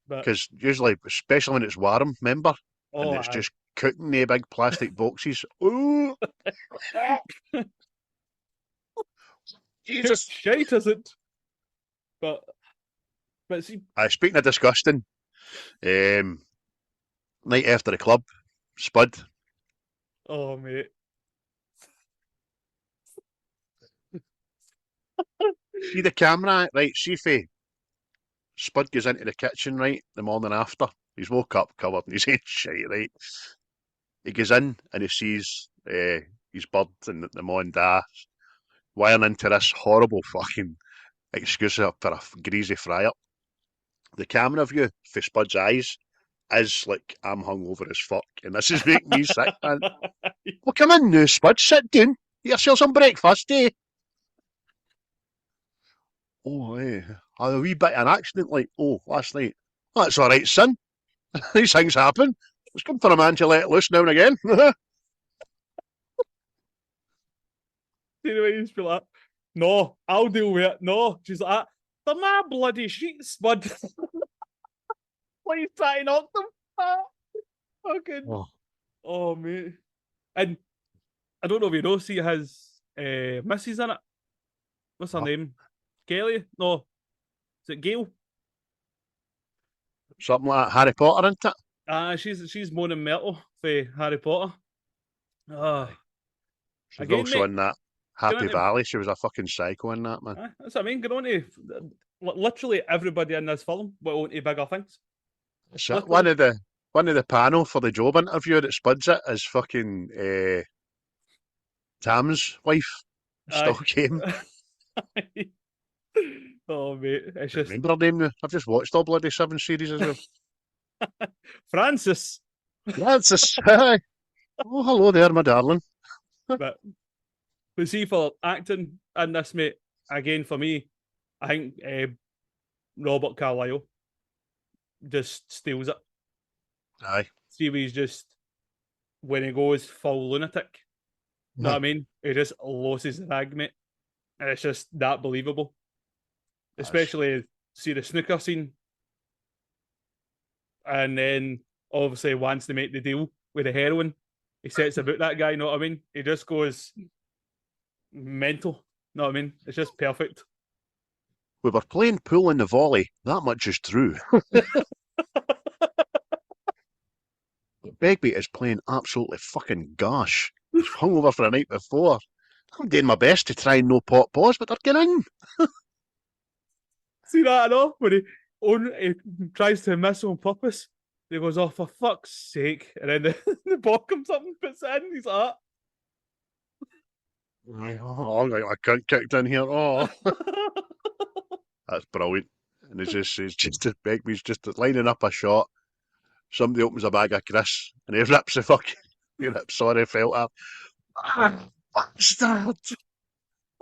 Because usually, especially when it's warm, remember, and it's just cooking the big plastic boxes. Ooh. Jesus. Shite, is it? But see. Speaking of disgusting, night after the club, Spud. Oh, mate. See the camera, right? See if Spud goes into the kitchen, right, the morning after. He's woke up covered in his own shit, right? He goes in and he sees his bird and the mom and dad wiring into this horrible fucking excuse for a greasy fry-up. The camera view for Spud's eyes is like, I'm hungover as fuck, and this is making me sick, man. Well, come in now, Spud, sit down. Get yourself some breakfast, eh? Oh, I had a wee bit of an accident, like, last night. That's all right, son. These things happen. It's good for a man to let loose now and again. See the way you feel like, no, I'll deal with it. No, she's like, they're my bloody sheets, bud. Why are you trying to knock them? Fucking, Oh, oh, mate. And I don't know if you know, see his missus in it. What's her oh, name? Kelly? No, is it Gail? something like that. Harry Potter, isn't it? She's Mona Myrtle for Harry Potter. Oh, Aye. She was again, also mate. in that Get Happy on to, Valley. She was a fucking psycho in that, man. that's what I mean. Get on to literally everybody in this film went on to bigger things. So Literally. one of the panel for the job interview that spuds it is fucking Tam's wife. Still Aye. came. Oh, mate. It's I just remember her name now. I've just watched all bloody 7 series as well. Francis. Yeah, it's a oh, hello there, my darling. But see, for acting in this, mate, again, for me, I think Robert Carlyle just steals it. Aye. Stevie's just, when he goes full lunatic, you know what I mean? He just loses the rag, mate. And it's just that believable. Especially, see the snooker scene. And then, obviously, wants to make the deal with the heroin. He sets about that guy, you know what I mean? He just goes mental, you know what I mean? It's just perfect. We were playing pool in the volley. That much is true. Begbie is playing absolutely fucking gosh. He's hungover for a night before. I'm doing my best to try and no pot pause, but they're getting in. See that at all? When he tries to miss on purpose, he goes, oh, for fuck's sake. And then the ball comes up and puts it in. He's like, Oh, I can't kicked in here. Oh, that's brilliant. And he's just Begbie's just lining up a shot. Somebody opens a bag of Chris and he rips the fucking he rips sorry felt up. Bastard!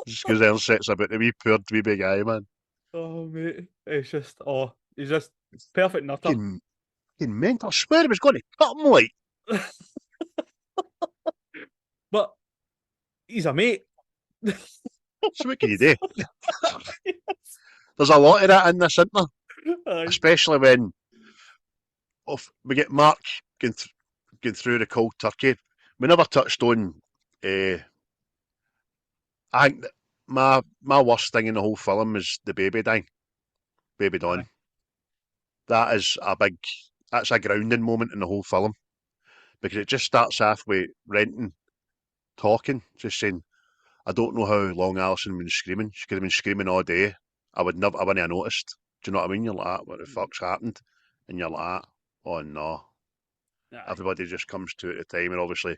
Just because Ellen sets about the wee big guy, man. oh, mate. It's just, he's just perfect nutter. Fucking mental. I swear he was going to cut him like. But he's a mate. So what can you do? There's a lot of that in this, isn't there? Aye. Especially when we get Mark going through the cold turkey. We never touched on. I think that my worst thing in the whole film is the baby dying, baby Dawn. Aye. That is that's a grounding moment in the whole film because it just starts off with Renton talking, just saying, "I don't know how long Alison been screaming. She could have been screaming all day. I wouldn't have noticed." Do you know what I mean? You're like, "What the fuck's happened?" And you're like, "Oh no." Aye. Everybody just comes to it at the time, and obviously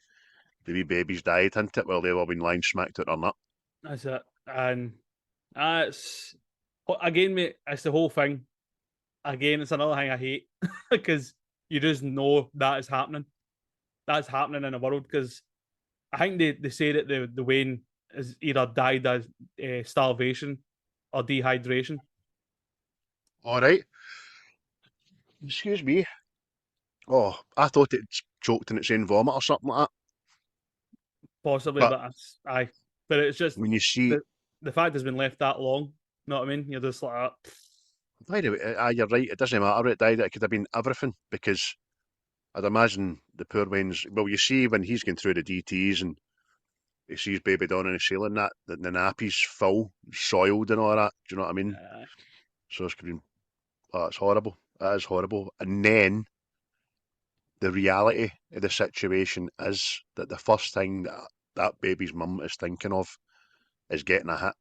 the wee babies died, hadn't it? Well, they've all been lying smacked out their nut. That's it. And it's, again, mate, it's the whole thing. Again, it's another thing I hate because you just know that is happening. That's happening in the world because I think they say that the Wayne is either died as starvation or dehydration. All right. Excuse me. Oh, I thought it choked in its own vomit or something like that. Possibly, But but aye. But it's just when you see, the fact it's been left that long. You know what I mean? You're just like, by the way, you're right. It doesn't matter. It died. It could have been everything because I'd imagine the poor ones. Well, you see when he's going through the DTs and he sees baby down in the ceiling, that the nappy's full, soiled and all that. Do you know what I mean? So it's been. Oh, it's horrible. That is horrible. And then the reality of the situation is that the first thing that baby's mum is thinking of is getting a hit.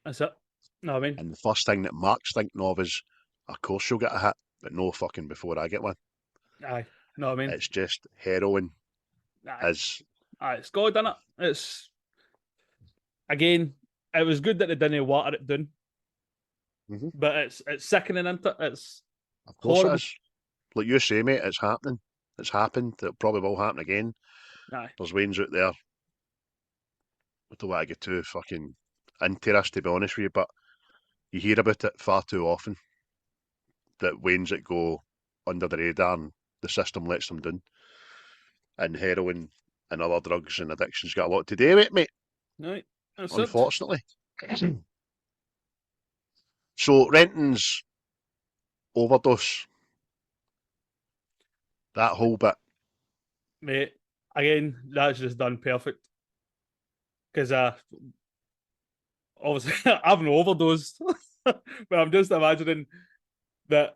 that's it. No, I mean, And the first thing that Mark's thinking of is, of course she'll get a hit, but no fucking before I get one. aye. No, I mean, It's just heroin aye. is. Aye, it's God, innit? It's, again, it was good that they didn't water it down, but it's sickening, isn't it? It's Of course horrible. it is. Like you say, mate, it's happening. It's happened. It probably will happen again. Aye. There's Waynes out there. I don't want to get too fucking into this, to be honest with you, but you hear about it far too often, that wains that go under the radar and the system lets them down. And heroin and other drugs and addictions got a lot to do with it, mate, Right, that's it. unfortunately. So, Renton's overdose, that whole bit. Mate, again, that's just done perfect. Because obviously I've no overdosed, but I'm just imagining that,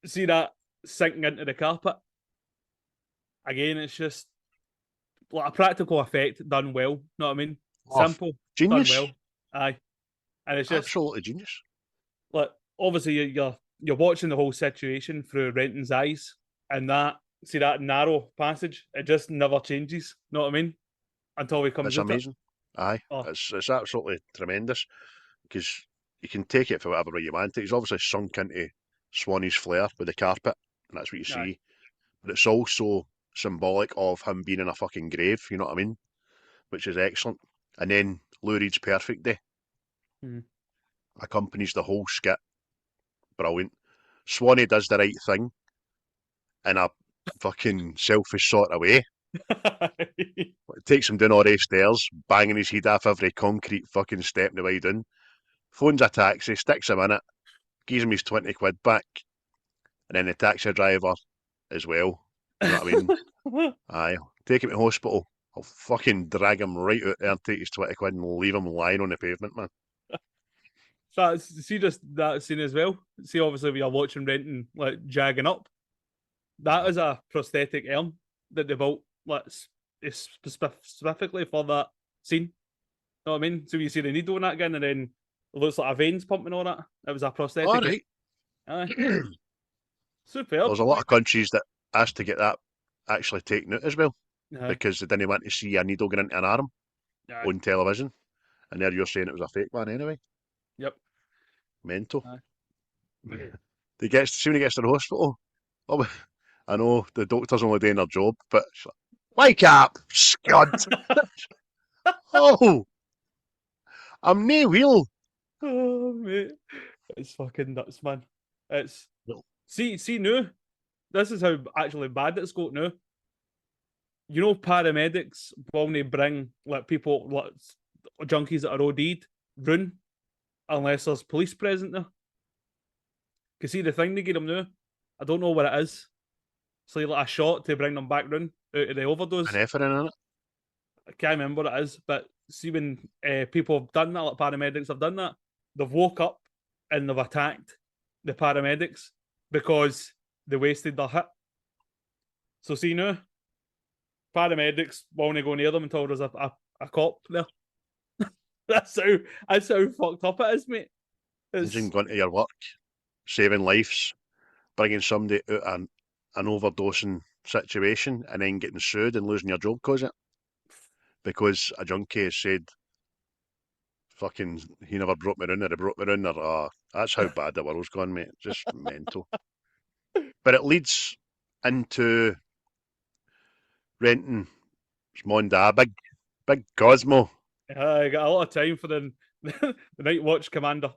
see that sinking into the carpet. Again, it's just like a practical effect done well. Know what I mean? Oh, Simple, done genius. well. Aye, and it's just Absolutely genius. like obviously you're watching the whole situation through Renton's eyes, and that narrow passage, it just never changes. Know what I mean? Until he comes It's out it. amazing. Aye, Oh, it's absolutely tremendous because you can take it for whatever way you want it. He's obviously sunk into Swanee's flair with the carpet, and that's what you aye. see. But it's also symbolic of him being in a fucking grave, you know what I mean? Which is excellent. And then Lou Reed's Perfect Day Mhm. accompanies the whole skit. Brilliant. Swanee does the right thing in a fucking selfish sort of way. It takes him down all these stairs, banging his head off every concrete fucking step the way down. Phones a taxi, sticks him in it, gives him his 20 quid back, and then the taxi driver as well. You know what I mean? Aye. Take him to hospital. I'll fucking drag him right out there and take his 20 quid and leave him lying on the pavement, man. See just that scene as well. See, obviously we are watching Renton like jagging up. That is a prosthetic arm that they built, like specifically for that scene. Know what I mean? So you see the needle in that again, and then it looks like a veins pumping on it. It was a prosthetic. All right. Aye. Superb. There's a lot of countries that asked to get that actually taken out as well Aye. because they didn't want to see a needle going into an arm Aye. on television. And there you're saying it was a fake one anyway. Yep. Mental. Aye. See when he gets to the hospital. Oh, I know the doctor's only doing their job, but wake up, scud! Oh, I'm nae wheel. Oh mate, it's fucking nuts, man. It's No. see now. This is how actually bad it's got now. You know, paramedics will only bring like people like junkies that are OD'd run unless there's police present there. Cause see the thing they give them now, I don't know what it is. It's like a shot to bring them back run out of the overdose. An effort in it. I can't remember what it is, but see when people have done that, like paramedics have done that, they've woke up and they've attacked the paramedics because they wasted their hit. So see now, paramedics won't go near them until there's a cop there. that's how fucked up it is, mate. Imagine going to your work, saving lives, bringing somebody out an overdosing situation, and then getting sued and losing your job because a junkie has said, "Fucking, he never brought me round, or he brought me round," or that's how bad the world's gone, mate. Just mental. But it leads into renting Monda, big Cosmo. I got a lot of time for the the night watch commander.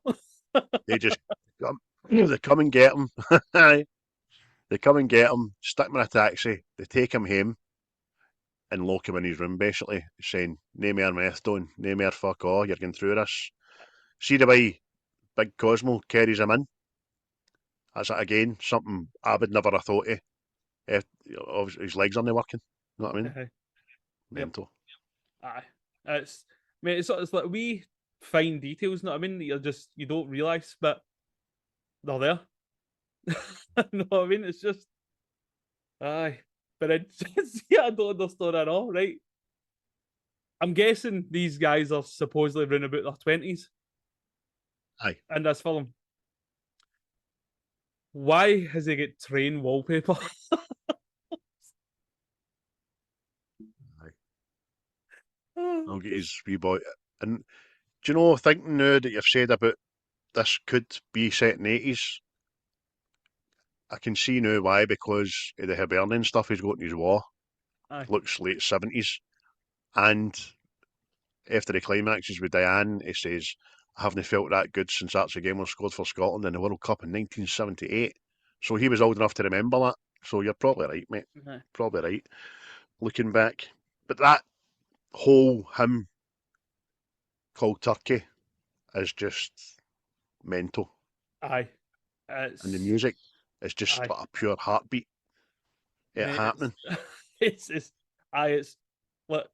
They just they come and get him. They come and get him, stick him in a taxi, they take him home and lock him in his room, basically, saying, "No more methadone, no more fuck all, you're going through this." See the way Big Cosmo carries him in? That's again something I would never have thought of. Obviously, his legs aren't working. You know what I mean? Yep. Mental. Aye, it's mate. It's like we fine details. Know what I mean? That you don't realise, but they're there. know what I mean? It's just aye, but it's yeah, I don't understand at all. Right? I'm guessing these guys are supposedly around about their 20s Aye. in this film. Why has he got train wallpaper? I'll get his wee boy. And do you know, thinking now that you've said about this could be set in the 80s, I can see now why, because of the Hibernian stuff he's got in his wall. Aye. Looks late 70s. And after the climaxes with Diane, he says, haven't felt that good since Archie Gilmore scored for Scotland in the World Cup in 1978. So he was old enough to remember that. So you're probably right, mate. Probably right. Looking back. But that whole hymn called Turkey is just mental. Aye. And the music is just like a pure heartbeat. Happening. It's like,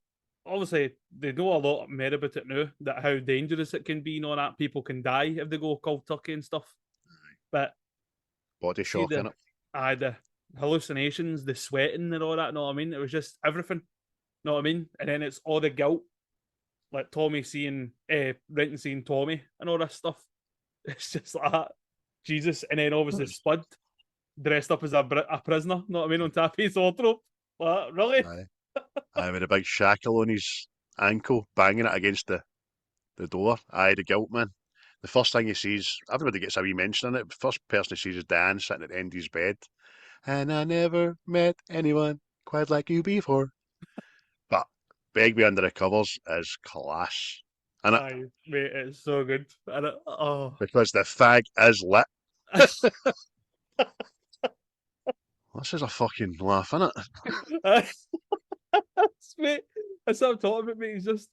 obviously they know a lot more about it now, that how dangerous it can be, you know, that people can die if they go cold turkey and stuff. But body shock in it. The hallucinations, the sweating and all that, know what I mean? It was just everything. Know what I mean? And then it's all the guilt. Like Tommy seeing Renton seeing Tommy and all this stuff. It's just like that. Jesus. And then obviously Spud dressed up as a prisoner, know what I mean, on top of his wardrobe. Like, really? Aye, with a big shackle on his ankle, banging it against the door. Aye, the guilt, man. The first thing he sees, everybody gets a wee mention in it. The first person he sees is Dan sitting at the end of his bed. And I never met anyone quite like you before. But Begbie Under the Covers is class. Aye, mate, it's so good. Because the fag is lit. This is a fucking laugh, innit? Mate, that's what I'm talking about, mate. He's just,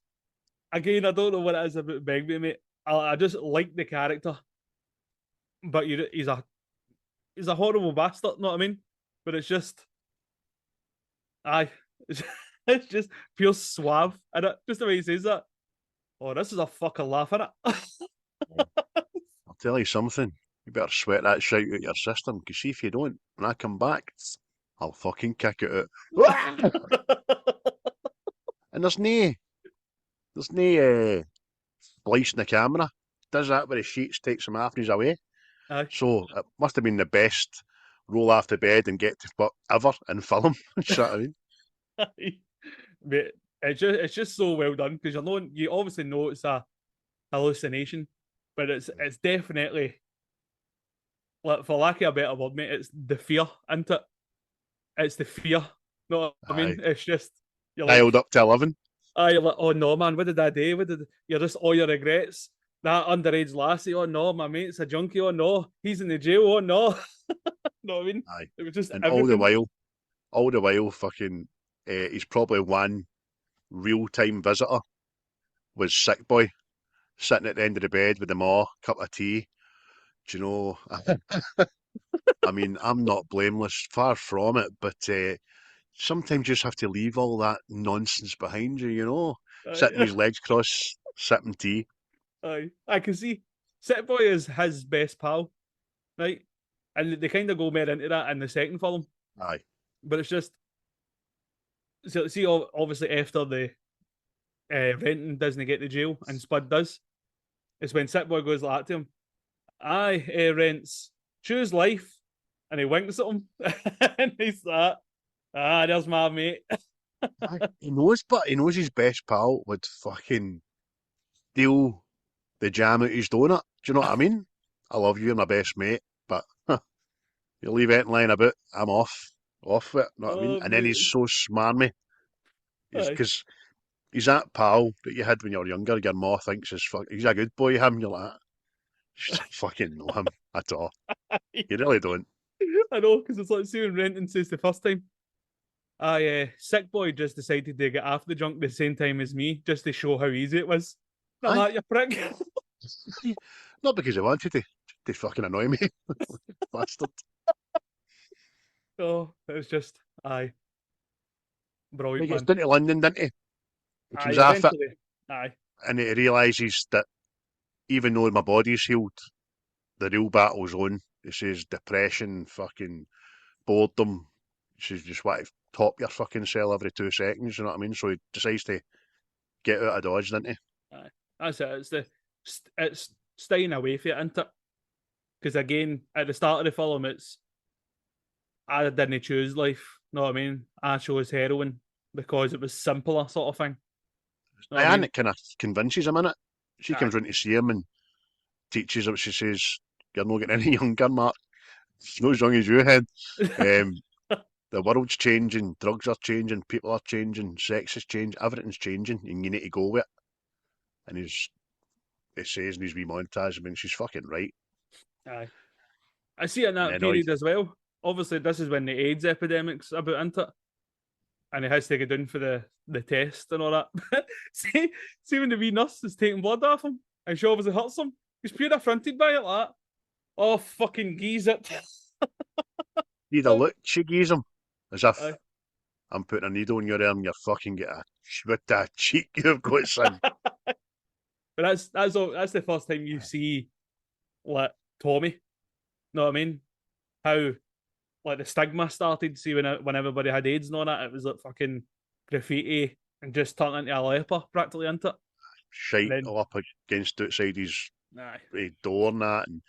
again, I don't know what it is about Begbie, mate. I just like the character. But he's a horrible bastard, know what I mean? But it's just, it's just feels suave, and just the way he says that. Oh, this is a fucking laugh, innit? I'll tell you something. You better sweat that shite out your system, because see if you don't, when I come back, I'll fucking kick it out. And there's no splicing the camera. Does that with the sheets, takes them off and he's away. Aye. So it must have been the best roll off the bed and get to fuck ever and film. You know what I mean? Mate, it's just so well done, because you obviously know it's a hallucination, but it's definitely, like, for lack of a better word, mate, it's the fear, isn't it? It's the fear. No, I mean, it's just you're like, dialed up to 11. You're like, oh no, man, what did I do? You're just all your regrets. That underage lassie, oh no, my mate's a junkie, oh no, he's in the jail, oh no. Know what I mean? Aye. It was just and everything. all the while, fucking, he's probably one real-time visitor was Sick Boy, sitting at the end of the bed with the ma, cup of tea. Do you know? I mean, I'm not blameless, far from it, but sometimes you just have to leave all that nonsense behind you, you know? Sitting with his legs crossed, sipping tea. Aye, I can see. Sick Boy is his best pal, right? And they kind of go more into that in the second film. Aye. But it's just, so see, obviously after the Renton doesn't get to jail and Spud does, it's when Sick Boy goes like that to him. Aye, Rents, choose life. And he winks at him. And he's like, there's my mate. He knows his best pal would fucking steal the jam out his donut. Do you know what I mean? I love you, you're my best mate, but you leave it lying about, I'm off with it. You know what I mean? And then he's so smarmy. Because he's that pal that you had when you were younger. Your ma thinks he's a good boy, him. You're like, you don't fucking know him at all. You really don't. I know, because it's like seeing Renton says the first time, Sick Boy just decided to get after the junk the same time as me, just to show how easy it was. Not that, you prick. Not because he wanted to fucking annoy me. Bastard. Oh, it was just, brilliant, He gets man. down to London, didn't he? He comes off it. Aye. And he realises that even though my body's healed, the real battle's on. He says depression, fucking boredom. He says just want to top your fucking cell every 2 seconds, you know what I mean? So he decides to get out of Dodge, doesn't he? Aye. That's it. It's staying away from it, isn't it? Because again, at the start of the film, it's I didn't choose life. Know what I mean? I chose heroin because it was simpler, sort of thing. And it kind of convinces him in it. She comes round to see him and teaches him. She says, "You're not getting any younger, Mark. It's not as young as you had. The world's changing, drugs are changing, people are changing, sex is changing, everything's changing, and you need to go with it." And he's he says in his wee montage. I mean, she's fucking right. Aye. I see it in And that then period as well. Obviously, this is when the AIDS epidemic's about, isn't it? And he has to go down for the test and all that. see when the wee nurse is taking blood off him and she obviously hurts him. He's pure affronted by it like that. Oh, fucking geese it. see the look she gives him, as if Aye. I'm putting a needle in your arm and you're fucking get a with that cheek you've got, son. But that's the first time you see like Tommy. Know what I mean? How like the stigma started. See when everybody had AIDS and all that, it was like fucking graffiti and just turned into a leper practically, isn't it? Shite Then, all up against outside his aye, door and that, and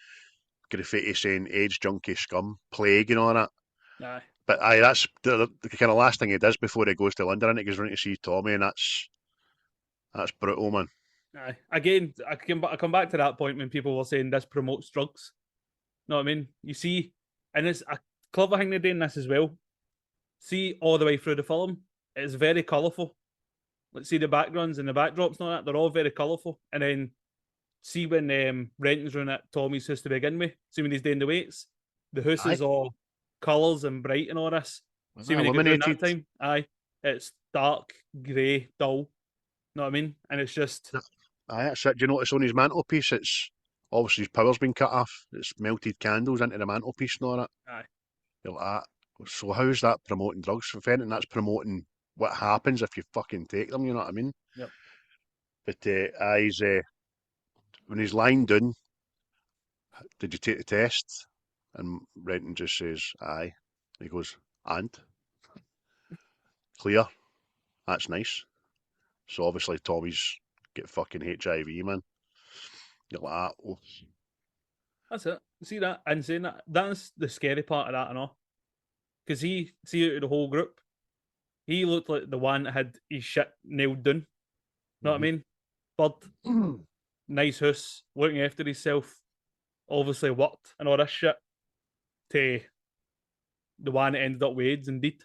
graffiti saying AIDS junkie scum, plague and all that. aye, But aye, that's the kind of last thing he does before he goes to London, and he goes round to see Tommy, and that's brutal, man. aye. Again, I come back to that point when people were saying this promotes drugs. Know what I mean? You see, and it's a clever thing they're doing this as well. See all the way through the film, it's very colourful. Let's see the backgrounds and the backdrops and all that, they're all very colourful. And then see when Renton's round at Tommy's house to begin with, see when he's doing the weights, the house is all colours and bright and all this. See when he gets round that time, aye, it's dark, grey, dull. Know what I mean? And it's just Aye, that's it. Do you notice on his mantelpiece, it's obviously his power's been cut off. It's melted candles into the mantelpiece and all that. aye. You're like, so how is that promoting drugs? If anything, that's promoting what happens if you fucking take them, you know what I mean? Yep. But when he's lying down, did you take the test? And Renton just says, aye. He goes, and? Clear. That's nice. So obviously Tommy's get fucking HIV, man. You're like, oh. That's it. See that? And saying that's the scary part of that and all. Because see out of the whole group, he looked like the one that had his shit nailed down. Know what I mean? Bird, nice house, looking after himself, obviously worked and all this shit, to the one that ended up with AIDS, indeed.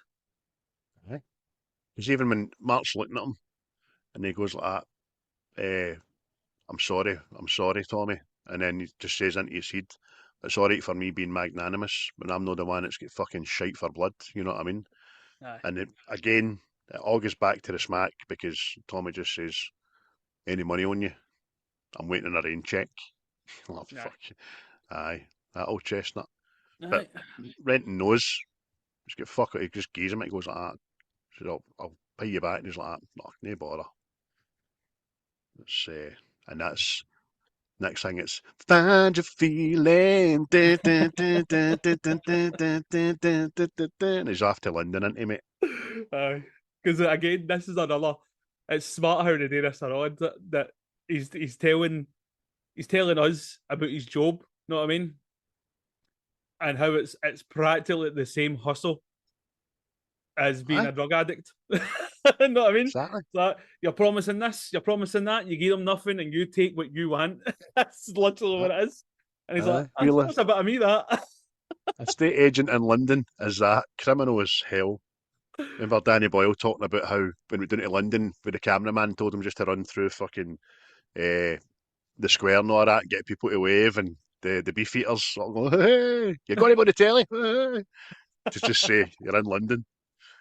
Because even when Mark's looking at him, and he goes like that, I'm sorry, Tommy. And then he just says into his head, it's alright for me being magnanimous, but I'm not the one that's got fucking shite for blood, you know what I mean? Aye. And again, it all goes back to the smack, because Tommy just says, any money on you? I'm waiting on a rain check. Oh, fuck. Aye, that old chestnut. Aye. But Renton knows. He's got fuck it, he just gaze him, he goes like that. He says, I'll pay you back, and he's like, no bother. It's, and that's next thing. It's find your feeling. And he's off to London, isn't he, mate? Aye. Because again, this is another. It's smart how they do this around that he's telling us about his job. Know what I mean? And how it's practically the same hustle as being a drug addict. Know what I mean? Exactly. So you're promising this, you're promising that, you give them nothing and you take what you want. That's literally what it is. And he's like, that's a bit of me, that. A state agent in London is that criminal as hell. Remember Danny Boyle talking about how when we went to London, where the cameraman told him just to run through fucking the square and all that, get people to wave, and the beef eaters go, hey, you got anybody to telly? Hey. Just say you're in London.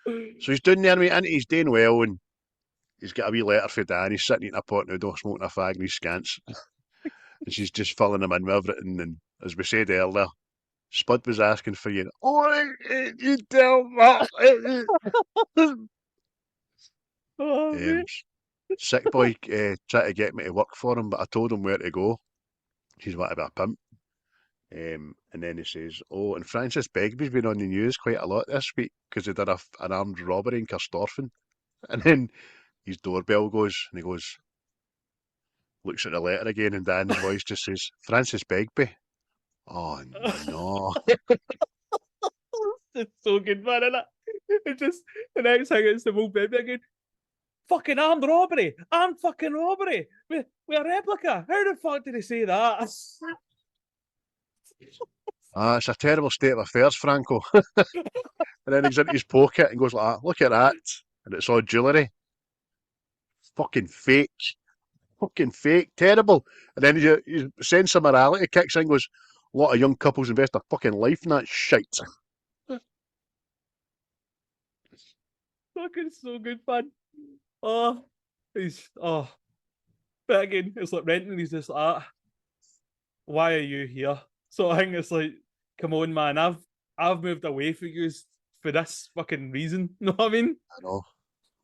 So he's doing there, mate, and he's doing well, and he's got a wee letter for Dan. He's sitting eating a pot noodle, smoking a fag in his scants. And she's just filling him in with everything. And as we said earlier, Spud was asking for you. Oh, you tell me. Sick boy tried to get me to work for him, but I told him where to go. He's wanted to be a pimp. And then he says, oh, and Francis Begbie's been on the news quite a lot this week because he did an armed robbery in Carstorphine. And then his doorbell goes, and he goes, looks at the letter again, and Dan's voice just says, Francis Begbie. Oh, no. It's so good, man, isn't it? It's just, the next thing is the whole baby again. Fucking armed robbery! Armed fucking robbery! With a replica! How the fuck did he say that? It's a terrible state of affairs, Franco. And then he's into his pocket and goes like that, look at that. And it's all jewellery. Fucking fake. fucking fake, terrible. And then you sense of morality kicks in and goes, a lot of young couples invest their fucking life in that shite. Fucking so good fun. Oh, oh. But again, it's like Renton, he's just like, why are you here? So I think it's like, come on, man, I've moved away from you for this fucking reason. You know what I mean? I know.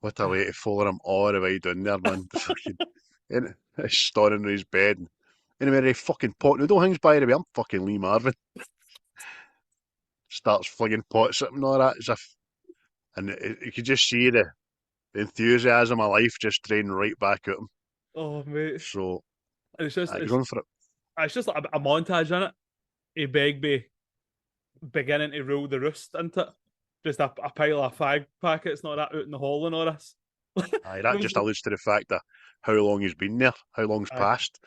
What a way to follow him all the way down there, man. The fucking, he's standing in his bed. Anyway, he fucking pot noodle hangs by the way. I'm fucking Lee Marvin. Starts flinging pots at him and all that as if, and you could just see the enthusiasm of life just draining right back at him. Oh, mate. So, And it's just, going for it. it's just like a montage in it. A Begbie beginning to rule the roost into it. Just a pile of fag packets, not that out in the hall and all this. Aye, that just alludes to the fact that how long he's been there, how long's passed.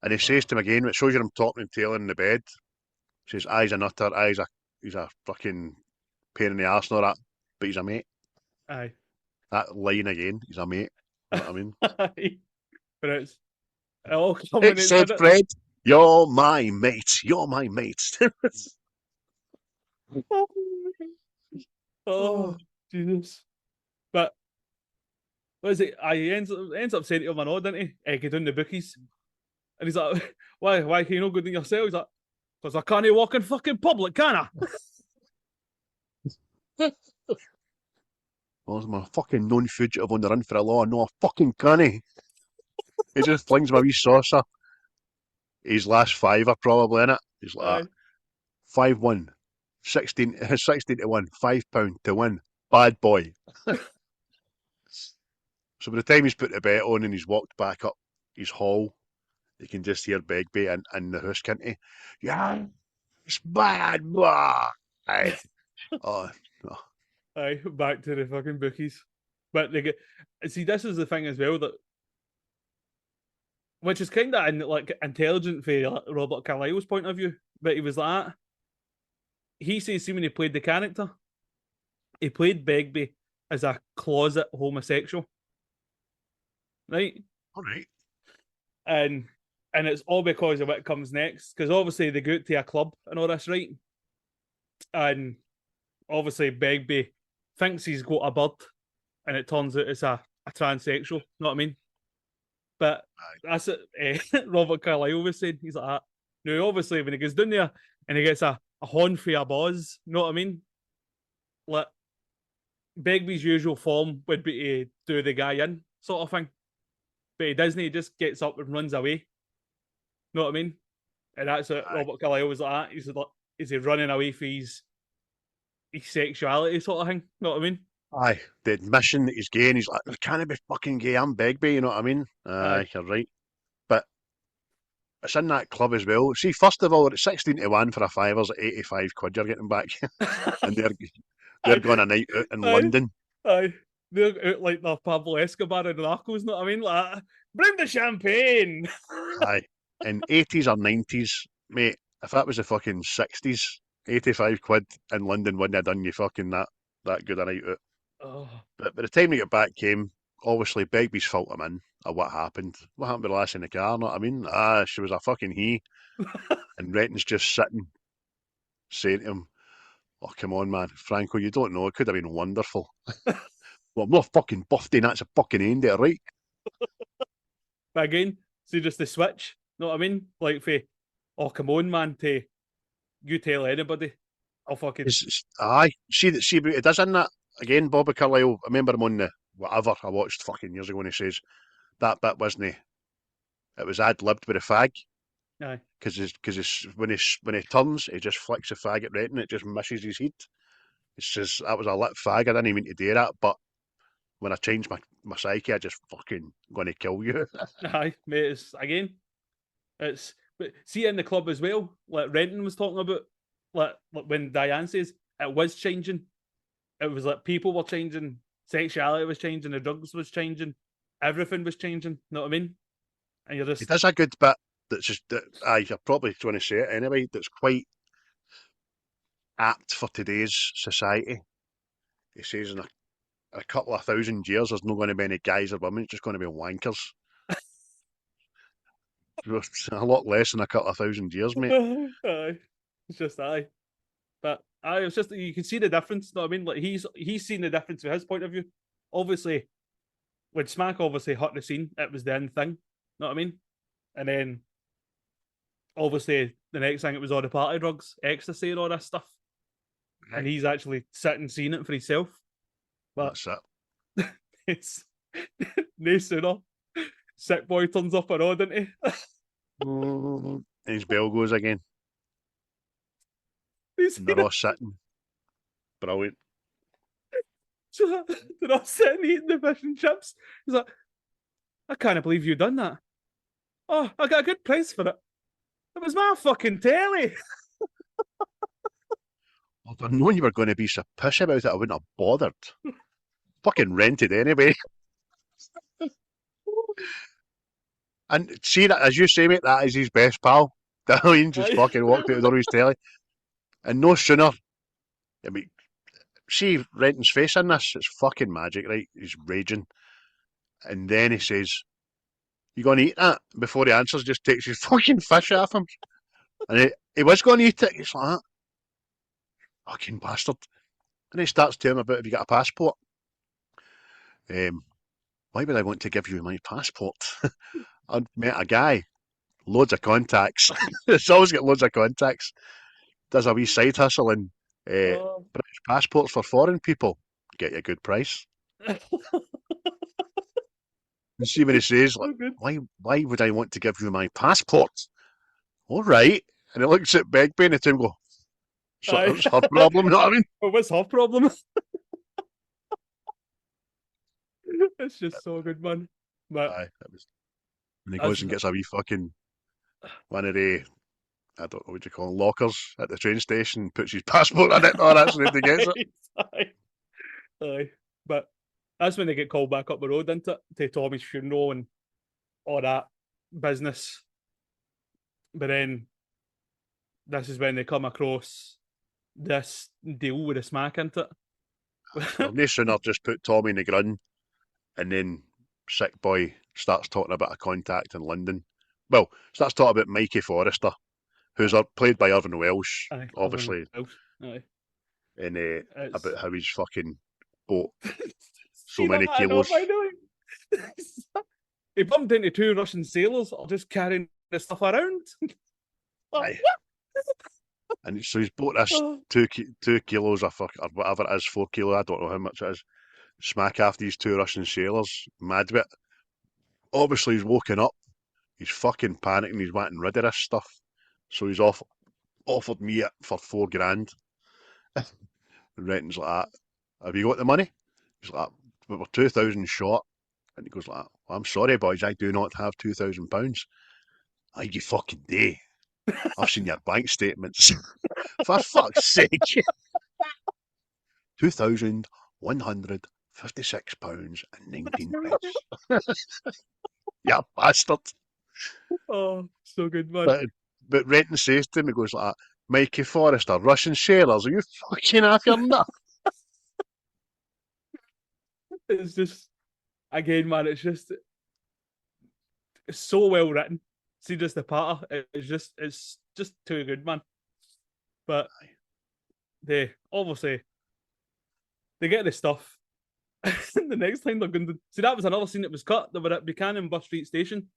And he says to him again, it shows you him talking and Taylor in the bed. He says, he's a nutter, he's a fucking pain in the arse and all that, but he's a mate. Aye. That line again, he's a mate. You know what I mean? Aye. But it's it all culminates It said, in it. Fred, you're my mate. You're my mate. Oh, Jesus. But what is it? He ends up saying to him, I know, didn't he? Get down the bookies. And he's like, why can you not go down yourself? He's like, because I can't walk in fucking public, can I? Well, I'm a fucking known fugitive on the run for the law. No, I fucking can't. He just flings my wee saucer. His last fiver probably in it. He's like, 5-1, 16 to 1, £5 to win. Bad boy. So by the time he's put the bet on and he's walked back up his hall, you can just hear Begbie in the house, can't he? Yeah, it's bad boy. Oh, no. Aye, back to the fucking bookies. But they get see, this is the thing as well that, which is kind of like intelligent for Robert Carlyle's point of view. But he was like, he says, see, when he played the character, he played Begbie as a closet homosexual, right? All right. And it's all because of what comes next. Because obviously they go out to a club and all this, right? And obviously Begbie thinks he's got a bird, and it turns out it's a transsexual. You know what I mean? But that's it. Robert Carlyle was saying. He's like that. Now, obviously, when he goes down there and he gets a horn for a buzz, you know what I mean? Like, Begbie's usual form would be to do the guy in, sort of thing. But he doesn't. He just gets up and runs away. You know what I mean? And that's what Robert Carlyle was like that. He's he running away for his sexuality, sort of thing. You know what I mean? Aye, the admission that he's gay, and he's like, I can't be fucking gay, I'm Begbie, you know what I mean? Aye, you're right. But it's in that club as well. See, first of all, it's 16 to 1 for a fivers at 85 quid you're getting back. And they're going a night out in London. Aye. They're out like the Pablo Escobar and Narcos, know what I mean? Like, bring the champagne! Aye. In 80s or 90s, mate, if that was the fucking 60s, 85 quid in London wouldn't have done you fucking that good a night out. Oh. But by the time they got back came, obviously Begbie's fault him in of what happened. What happened with the lass in the car, know what I mean? She was a fucking he. And Renton's just sitting, saying to him, oh, come on, man. Franco, you don't know. It could have been wonderful. Well, I'm not fucking buffed in. That's a fucking end of it, right? But again, see just the switch, know what I mean? Like, oh, come on, man, to you tell anybody, I'll fucking... Aye. See, but it does in that. Again, Bobby Carlyle, I remember him on the whatever I watched fucking years ago, and he says that bit wasn't. It was ad-libbed with a fag. Aye. Because when he turns, he just flicks a fag at Renton, it just misses his head. It's just, that was a lit fag, I didn't even mean to do that, but when I changed my psyche, I just fucking going to kill you. Aye, mate, it's but see in the club as well, like Renton was talking about, like when Diane says it was changing, it was like people were changing, sexuality was changing, the drugs was changing, everything was changing, you know what I mean? And you're just... It is a good bit that's just, you're probably going to say it anyway, that's quite apt for today's society. He says in a couple of thousand years, there's not going to be any guys or women, it's just going to be wankers. A lot less than a couple of thousand years, mate. Aye. It's just aye. But aye, it's just you can see the difference, know what I mean? Like he's seen the difference from his point of view. Obviously, when Smack obviously hit the scene, it was the end thing. Know what I mean? And then obviously the next thing it was all the party drugs, ecstasy and all this stuff. Right. And he's actually sitting seeing it for himself. But That's it. it's no sooner Sick Boy turns up and all, doesn't he? And his bell goes again. He's And they're all sitting. Brilliant. they're all sitting eating the fish and chips. He's like, I can't believe you done that. Oh, I got a good price for it. It was my fucking telly. Well, if I'd known you were going to be so pish about it, I wouldn't have bothered. Fucking rented anyway. And see that, as you say, mate, that is his best pal. Darlene just fucking walked out the door of his telly. And no sooner, I mean, see Renton's face in this, it's fucking magic, right? He's raging. And then he says, you going to eat that? Before he answers, just takes his fucking fish off him. And he was going to eat it. He's like that. Fucking bastard. And he starts telling him about, have you got a passport? Why would I want to give you my passport? I met a guy, loads of contacts. It's always got loads of contacts. Does a wee side hustle and British passports for foreign people. Get you a good price. And see what he says, like, why would I want to give you my passport? All right. And he looks at Begbie and the go, so it's her problem, you know what I mean? Well, what's her problem? It's just so good, man. But aye, it was. And he goes and gets a wee fucking one of the, I don't know what you call them, lockers at the train station, puts his passport in it. Oh, that's when he gets it. Aye. But that's when they get called back up the road, isn't it? To Tommy's funeral and all that business. But then this is when they come across this deal with the Smack, isn't it? Well, no sooner just put Tommy in the grun, and then Sick Boy starts talking about a contact in London. Well, starts talking about Mikey Forrester, who's played by Irvin Welsh, Aye, obviously. Aye. And about how he's fucking bought so See many that, kilos. He bumped into two Russian sailors just carrying the stuff around. Aye. And so he's bought this 2 kilos of fuck, or whatever it is, 4 kilo, I don't know how much it is. Smack after these two Russian sailors, mad bit. Obviously he's woken up, he's fucking panicking, he's wanting rid of this stuff. So he's offered me it for $4,000. And Renton's like that. Have you got the money? He's like, but we're 2,000 short. And he goes like, well, I'm sorry boys, I do not have £2,000. Aye, you fucking do. I've seen your bank statements. For fuck's sake. £2,156.19. You bastard. Oh, so good, man. But Renton says to him, he goes like, Mikey Forrester, Russian sailors, are you fucking off your nut? It's just, again, man, it's so well written. See, just the patter, it's just too good, man. But they obviously they get the stuff. The next time they're going to see, that was another scene that was cut. They were at Buchanan Bus Street Station,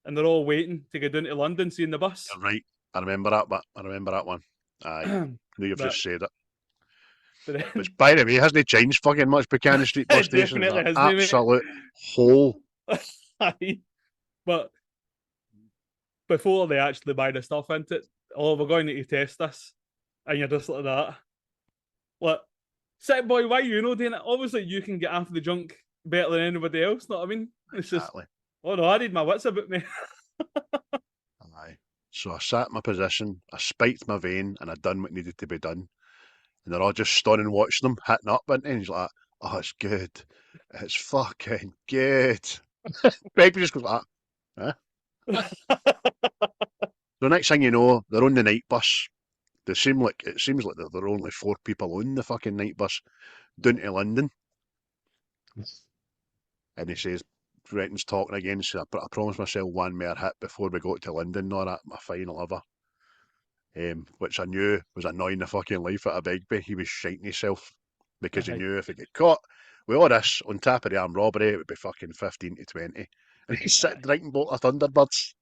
and they're all waiting to get down to London, seeing the bus. You're right. I remember that one. Aye. You've just said it. Which, by the way, hasn't he changed fucking much Buchanan Street bus station? It's an absolute hole. Aye. But before they actually buy the stuff into it, oh, we're going to test this. And you're just like that. Like, Sick Boy, why you know doing it? Obviously, you can get after the junk better than anybody else, know what I mean? It's exactly. Just, oh no, I did my wits about me. Aye. So I sat in my position, I spiked my vein, and I done what needed to be done. And they're all just stunning watching them, hitting up, and he's like, oh, it's good. It's fucking good. Baby just goes like that. The next thing you know, they're on the night bus. It seems like there are only 4 people on the fucking night bus down to London. And he says, Retton's talking again. So I promised myself one more hit before we got to London. Not at my final ever. Which I knew was annoying the fucking life out of Begbie. He was shiting himself because he knew if he get caught with all this on top of the armed robbery, it would be fucking 15 to 20. And he's sitting drinking bottle of Thunderbirds.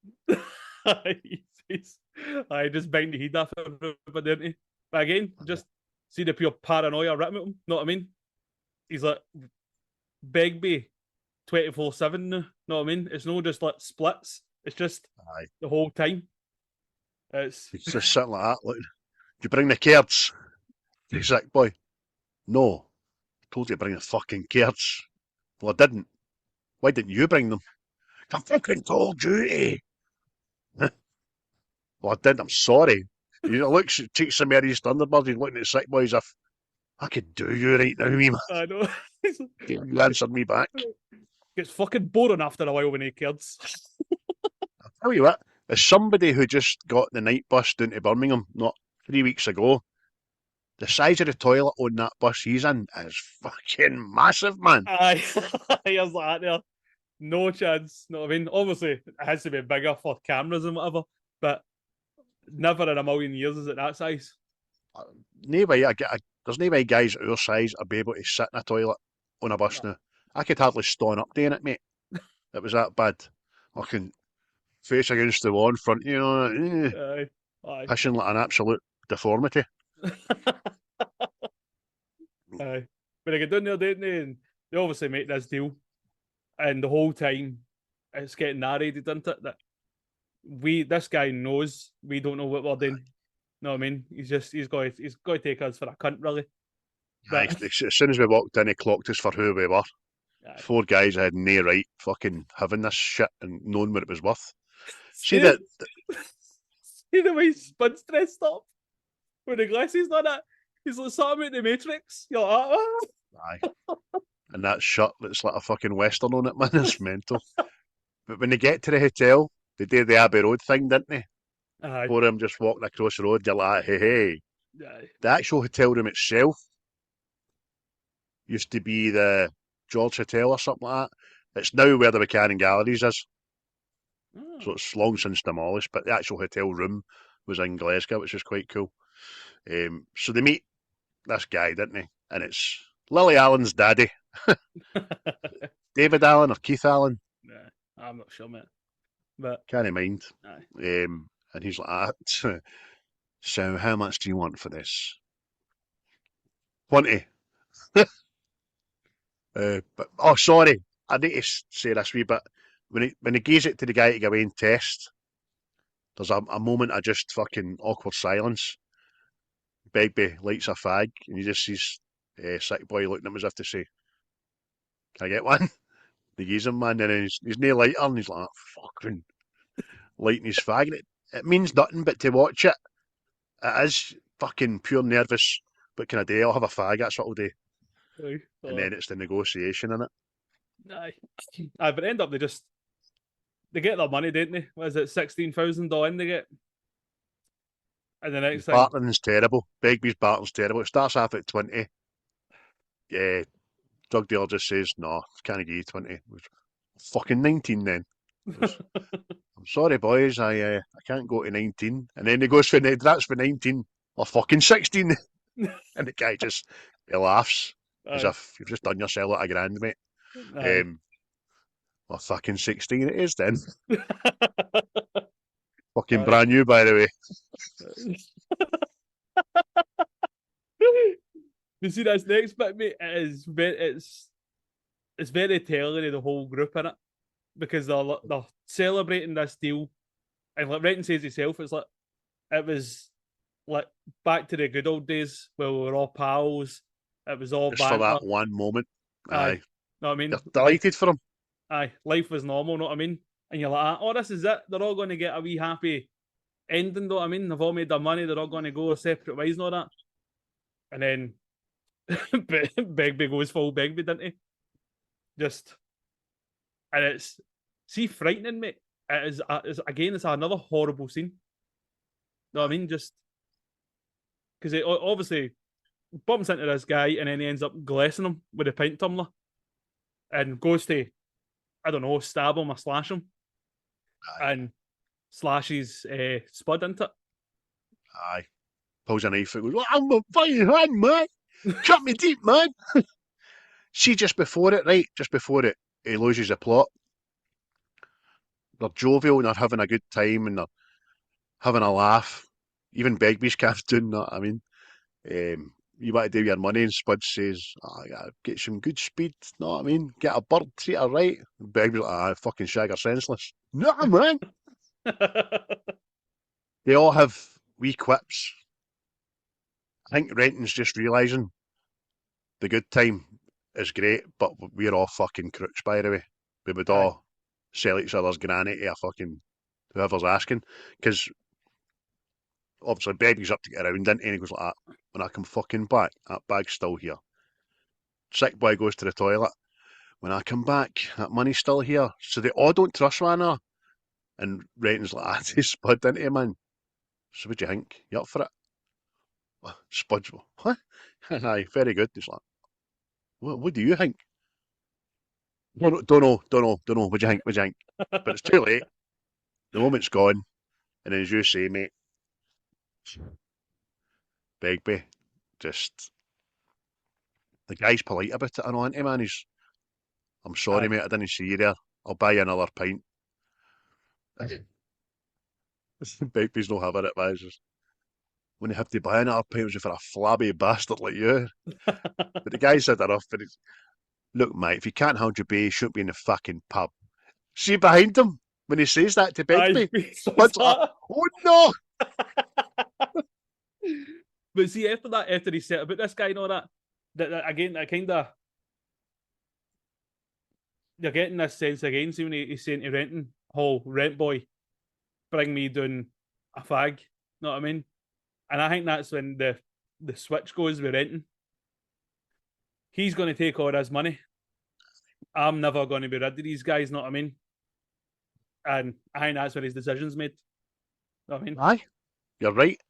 I just banged the heat off everybody, didn't he? But again, just see the pure paranoia written with him. Know what I mean? He's like Begbie 24/7 now. Know what I mean? It's not just like splits. It's just the whole time. It's just sitting like that. Like, do you bring the cards? He's like, boy, no. I told you to bring the fucking cards. Well, I didn't. Why didn't you bring them? I fucking told you to. Well, I did. I'm sorry. He looks, takes some of his Thunderbirds. He's looking at sick boys. If I could do you right now, me man. I know. You answered me back. Gets fucking boring after a while when he kids. I'll tell you what. As somebody who just got the night bus down to Birmingham not 3 weeks ago, the size of the toilet on that bus he's in is fucking massive, man. Aye, here's that there. No chance. Know what I mean? Obviously, it has to be bigger for cameras and whatever, but never in a million years is it that size. No way, there's no way guys our size are be able to sit in a toilet on a bus now. I could hardly stand up doing it, mate. It was that bad. I can face against the wall in front of you, pissing like an absolute deformity. Aye. But they get down there, didn't they? And they obviously make this deal. And the whole time it's getting narrated, isn't it? That this guy knows we don't know what we're doing. Know what I mean? He's got to take us for a cunt, really. Aye, as soon as we walked in, he clocked us for who we were. Aye. 4 guys had no right fucking having this shit and knowing what it was worth. See the way Spud's dressed up with the glasses on it. He's like something in the Matrix. You're like, ah. Aye. And that shirt that's like a fucking western on it, man. It's mental. But when they get to the hotel, they did the Abbey Road thing, didn't they? Aye. Or them just walking across the road, you're like, hey. Aye. The actual hotel room itself used to be the George Hotel or something like that. It's now where the Buchanan Galleries is. Oh. So it's long since demolished, but the actual hotel room was in Glasgow, which is quite cool. So they meet this guy, didn't they? And it's Lily Allen's daddy. David Allen or Keith Allen? Nah, I'm not sure, mate. But can't mind. Aye. And he's like, so how much do you want for this? 20. But sorry, I need to say this wee bit. When he gives it to the guy to go away and test, there's a moment of just fucking awkward silence. Begbie lights a fag, and you just sees sick boy looking at him as if to say, "Can I get one?" They use him, man, and he's no lighter, and he's like, fucking lighting his fag. It means nothing, but to watch it, it is fucking pure nervous. What can I do? I'll have a fag, that's what I'll do. Aye. And then it's the negotiation in it. Aye. But end up they get their money, don't they? What is it, $16,000 they get? And the next thing, Barton's terrible. Begbie's Barton's terrible. It starts off at 20. Yeah, drug dealer just says, no, can't give you 20. Fucking 19 then. I'm sorry, boys, I can't go to 19. And then he goes for that's for 19 or fucking 16. And the guy he laughs as if you've just done yourself like a grand, mate. Well, fucking 16 it is then. Fucking brand new, by the way. You see this next bit, mate? It's very telling of the whole group in it, because they're celebrating this deal, and like Renton says himself, it's like it was like back to the good old days where we were all pals. It was all just banter. For that one moment. Aye. Know what I mean? You're delighted for him. Aye, life was normal, know what I mean? And you're like, oh, this is it. They're all going to get a wee happy ending, know what I mean? They've all made their money. They're all going to go separate ways and all that. And then Begbie goes full Begbie, didn't he? And it's frightening, mate. It's another horrible scene. Know what I mean? Just because it obviously bumps into this guy and then he ends up glassing him with a pint tumbler and goes to I don't know, stab him or slash him, and slashes Spud into it. Aye. Pulls a knife and goes, I'm a fire hand, man. Cut me deep, man. See, just before it, right? Just before it, he loses the plot. They're jovial and they're having a good time and they're having a laugh. Even Begbie's kind of doing that. I mean, you want to do your money, and Spud says, I gotta get some good speed. Know what I mean? Get a bird, treat her right. And Begbie's like, fucking shag her senseless. No, man. They all have wee quips. I think Renton's just realising the good time is great, but we're all fucking crooks, by the way. We would all sell each other's granny to a fucking whoever's asking. Because obviously Begbie's up to get around, and he goes like that. When I come fucking back, that bag's still here. Sick boy goes to the toilet. When I come back, that money's still here. So they all don't trust one another. And Renton's like, ah, he's Spud into him, man. So what do you think? You up for it? Spud's, what? Aye, very good. He's like, what do you think? Don't know. What do you think? What do you think? But it's too late. The moment's gone. And as you say, mate, Begbie, just, the guy's polite about it, I know, ain't he, man? I'm sorry, mate, I didn't see you there. I'll buy you another pint. Begbie's not having it, man. It's just, when they have to buy another pint, it was for a flabby bastard like you. But the guy said enough, but it's, look, mate, if you can't hold your bay, you shouldn't be in the fucking pub. See behind him when he says that to Begbie? What's like, oh no! But see, after that, after he said about this guy and all that again, that kind of, you're getting this sense again. See when he's saying to Renton, "Oh, rent boy, bring me down a fag." Know what I mean? And I think that's when the switch goes with Renton. He's going to take all his money. I'm never going to be rid of these guys. Know what I mean? And I think that's when his decision's made. Know what I mean? Aye, you're right.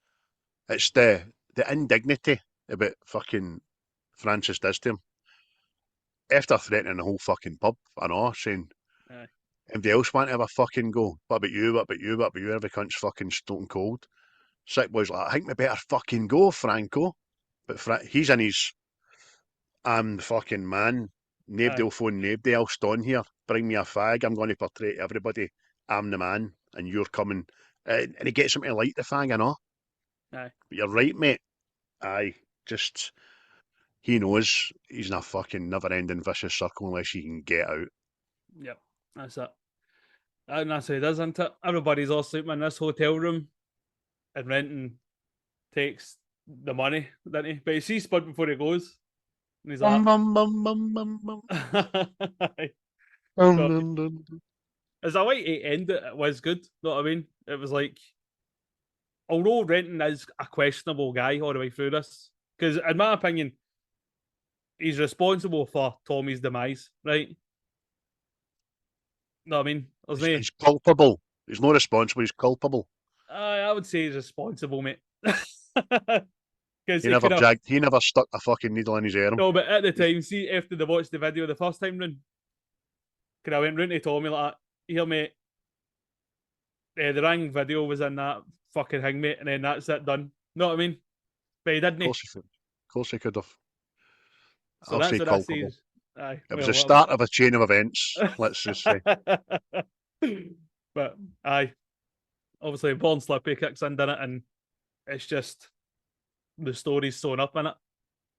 It's the indignity about fucking Francis does to him. After threatening the whole fucking pub, I know, saying, anybody else want to have a fucking go? What about you? What about you? What about you? Every cunt's fucking stone cold. Sick boy's like, I think we better fucking go, Franco. But he's in his, I'm the fucking man. Nobody will phone nobody else on here. Bring me a fag. I'm going to portray to everybody I'm the man and you're coming. And he gets him to light the fag, I know. Aye. But you're right, mate. Aye, just, he knows he's in a fucking never-ending vicious circle unless he can get out. Yep, that's it. And that's how it is, isn't it? Everybody's all sleeping in this hotel room, and Renton takes the money, doesn't he? But he sees Spud before he goes, and he's like, as a way to end it, it was good. Know what I mean? It was like, although Renton is a questionable guy all the way through this, because in my opinion, he's responsible for Tommy's demise, right? Know what I mean? He's culpable. He's not responsible, he's culpable. I would say he's responsible, mate. He never stuck a fucking needle in his arm. No, but at the time, see, after they watched the video the first time round, I went round to Tommy like, here, mate, the Ring video was in that fucking thing, mate, and then that's it, done. Know what I mean? But he didn't. Of course he could have. So I'll say culpable. Aye, it was the start of a chain of events, let's just say. But, aye, obviously, Born Slippy kicks in it, and it's just, the story's sewn up in it.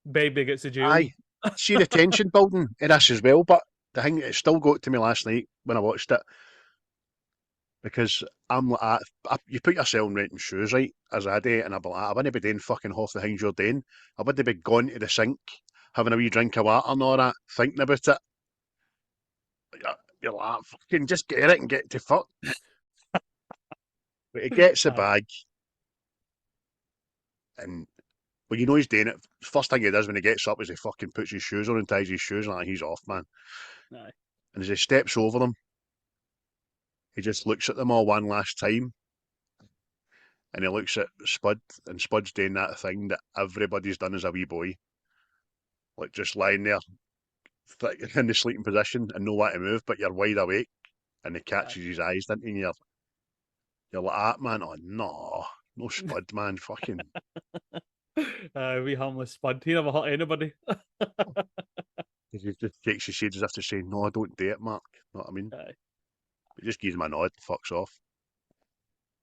Baby gets a jail. Aye, see the tension building in this as well, but the thing, it still got to me last night when I watched it, because I'm like, you put yourself in Renton's shoes, right, as I do, and I'd be like, I wouldn't be doing fucking half the things you're doing. I wouldn't be going to the sink, having a wee drink of water and all that, thinking about it. You're like, fucking just get it and get to fuck. But he gets the bag, and well, you know he's doing it. First thing he does when he gets up is he fucking puts his shoes on and ties his shoes, and like, he's off, man. Aye. And as he steps over them, he just looks at them all one last time. And he looks at Spud, and Spud's doing that thing that everybody's done as a wee boy. Like, just lying there, in the sleeping position and know what to move, but you're wide awake and he Aye. catches his eyes, didn't he? And you're like, ah, man, oh no Spud, man, fucking. We harmless Spud. He never hurt anybody. He just shakes his head as if to say, no, I don't do it, Mark. Know what I mean? Aye. He just gives him a nod, fucks off.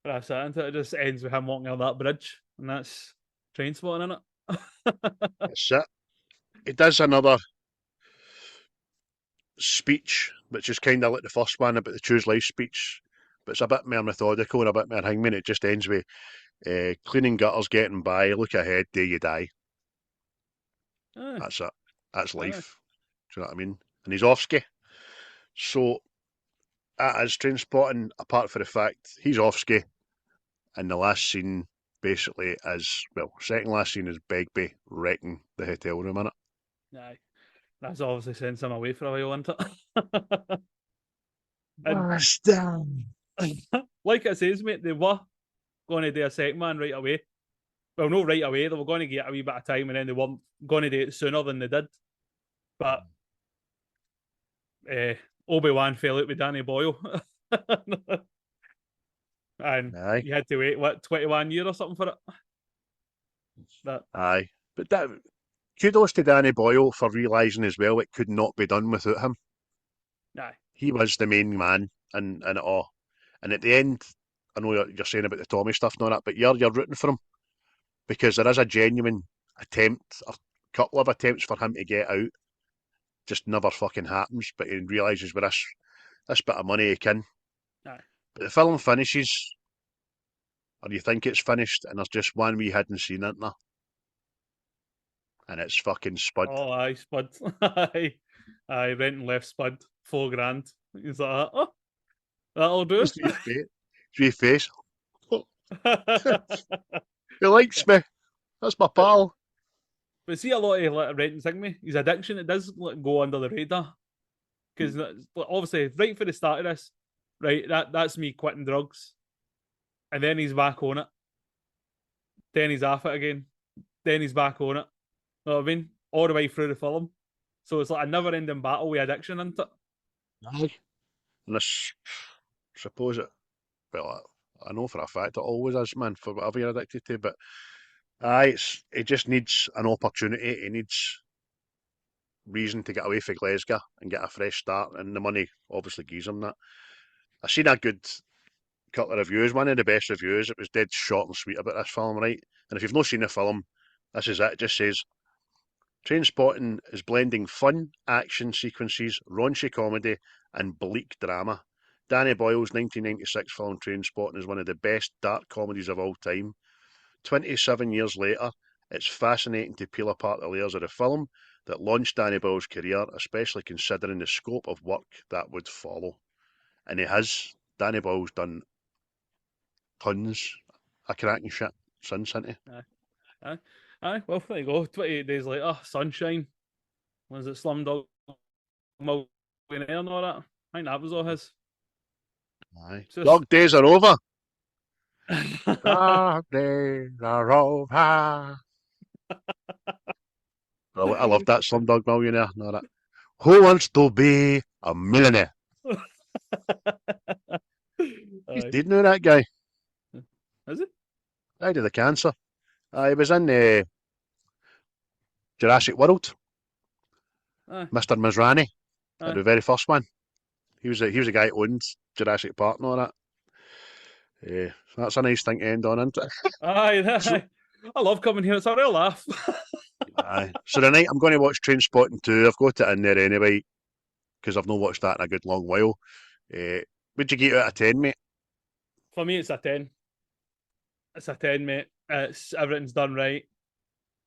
That's it. It just ends with him walking on that bridge, and that's Trainspotting, innit? That's it. He does another speech, which is kind of like the first one about the Choose Life speech, but it's a bit more methodical and a bit more hangman. It just ends with cleaning gutters, getting by, look ahead, day you die. Aye. That's it. That's Aye. life. Do you know what I mean? And he's off ski. So that is Trainspotting, apart from the fact he's off ski. And the last scene basically is, well, second last scene is Begbie wrecking the hotel room in it. Aye. That's obviously sends him away for a while, isn't it? And like it says, mate, they were going to do a second man right away. Well, no, right away. They were going to get a wee bit of time, and then they weren't going to do it sooner than they did. But Obi-Wan fell out with Danny Boyle. And Aye. you had to wait, what, 21 years or something for it? Aye. But that, kudos to Danny Boyle for realising as well it could not be done without him. Aye. He was the main man in it all. And at the end, I know you're saying about the Tommy stuff and all that, but you're rooting for him because there is a genuine attempt, a couple of attempts for him to get out. Just never fucking happens, but he realises with this bit of money he can. Aye. But the film finishes, or you think it's finished, and there's just one wee hidden scene in there. And it's fucking Spud. Oh, aye, Spud. Aye. Rent and left Spud. $4,000. He's like, oh, that'll do. His wee face. He likes me. That's my pal. But see, a lot of like, rent and thing me, his addiction, it does like, go under the radar. Because obviously, right for the start of this, right, that's me quitting drugs. And then he's back on it. Then he's off it again. Then he's back on it. Know what I mean? All the way through the film. So it's like a never ending battle with addiction, isn't it? Aye. And I suppose it, well, I know for a fact it always is, man, for whatever you're addicted to, but aye, it just needs an opportunity. He needs reason to get away from Glasgow and get a fresh start, and the money obviously gives him that. I seen a good couple of reviews, one of the best reviews. It was dead short and sweet about this film, right? And if you've not seen the film, this is it. It just says, Trainspotting is blending fun, action sequences, raunchy comedy, and bleak drama. Danny Boyle's 1996 film Trainspotting is one of the best dark comedies of all time. 27 years later, it's fascinating to peel apart the layers of the film that launched Danny Boyle's career, especially considering the scope of work that would follow. And he has. Danny Boyle's done tons of cracking shit since, hasn't he? Aye, well, there you go. 28 days later, Sunshine. Was it Slumdog Millionaire and all that? I think that was all his. Aye. Just... Dog days are over. Dog days are over. I love that Slumdog Millionaire. No, that. Who wants to be a millionaire? He's dead now, that guy. Is he? Died of the cancer. He was in Jurassic World. Mr. Mizrani, the very first one. He was the guy who owned Jurassic Park and all that. So that's a nice thing to end on, isn't it? Aye. I love coming here. It's a real laugh. Aye. So tonight I'm going to watch Trainspotting 2. I've got it in there anyway because I've not watched that in a good long while. Would you give it out of 10, mate? For me, it's a 10. It's a 10, mate. Everything's done right.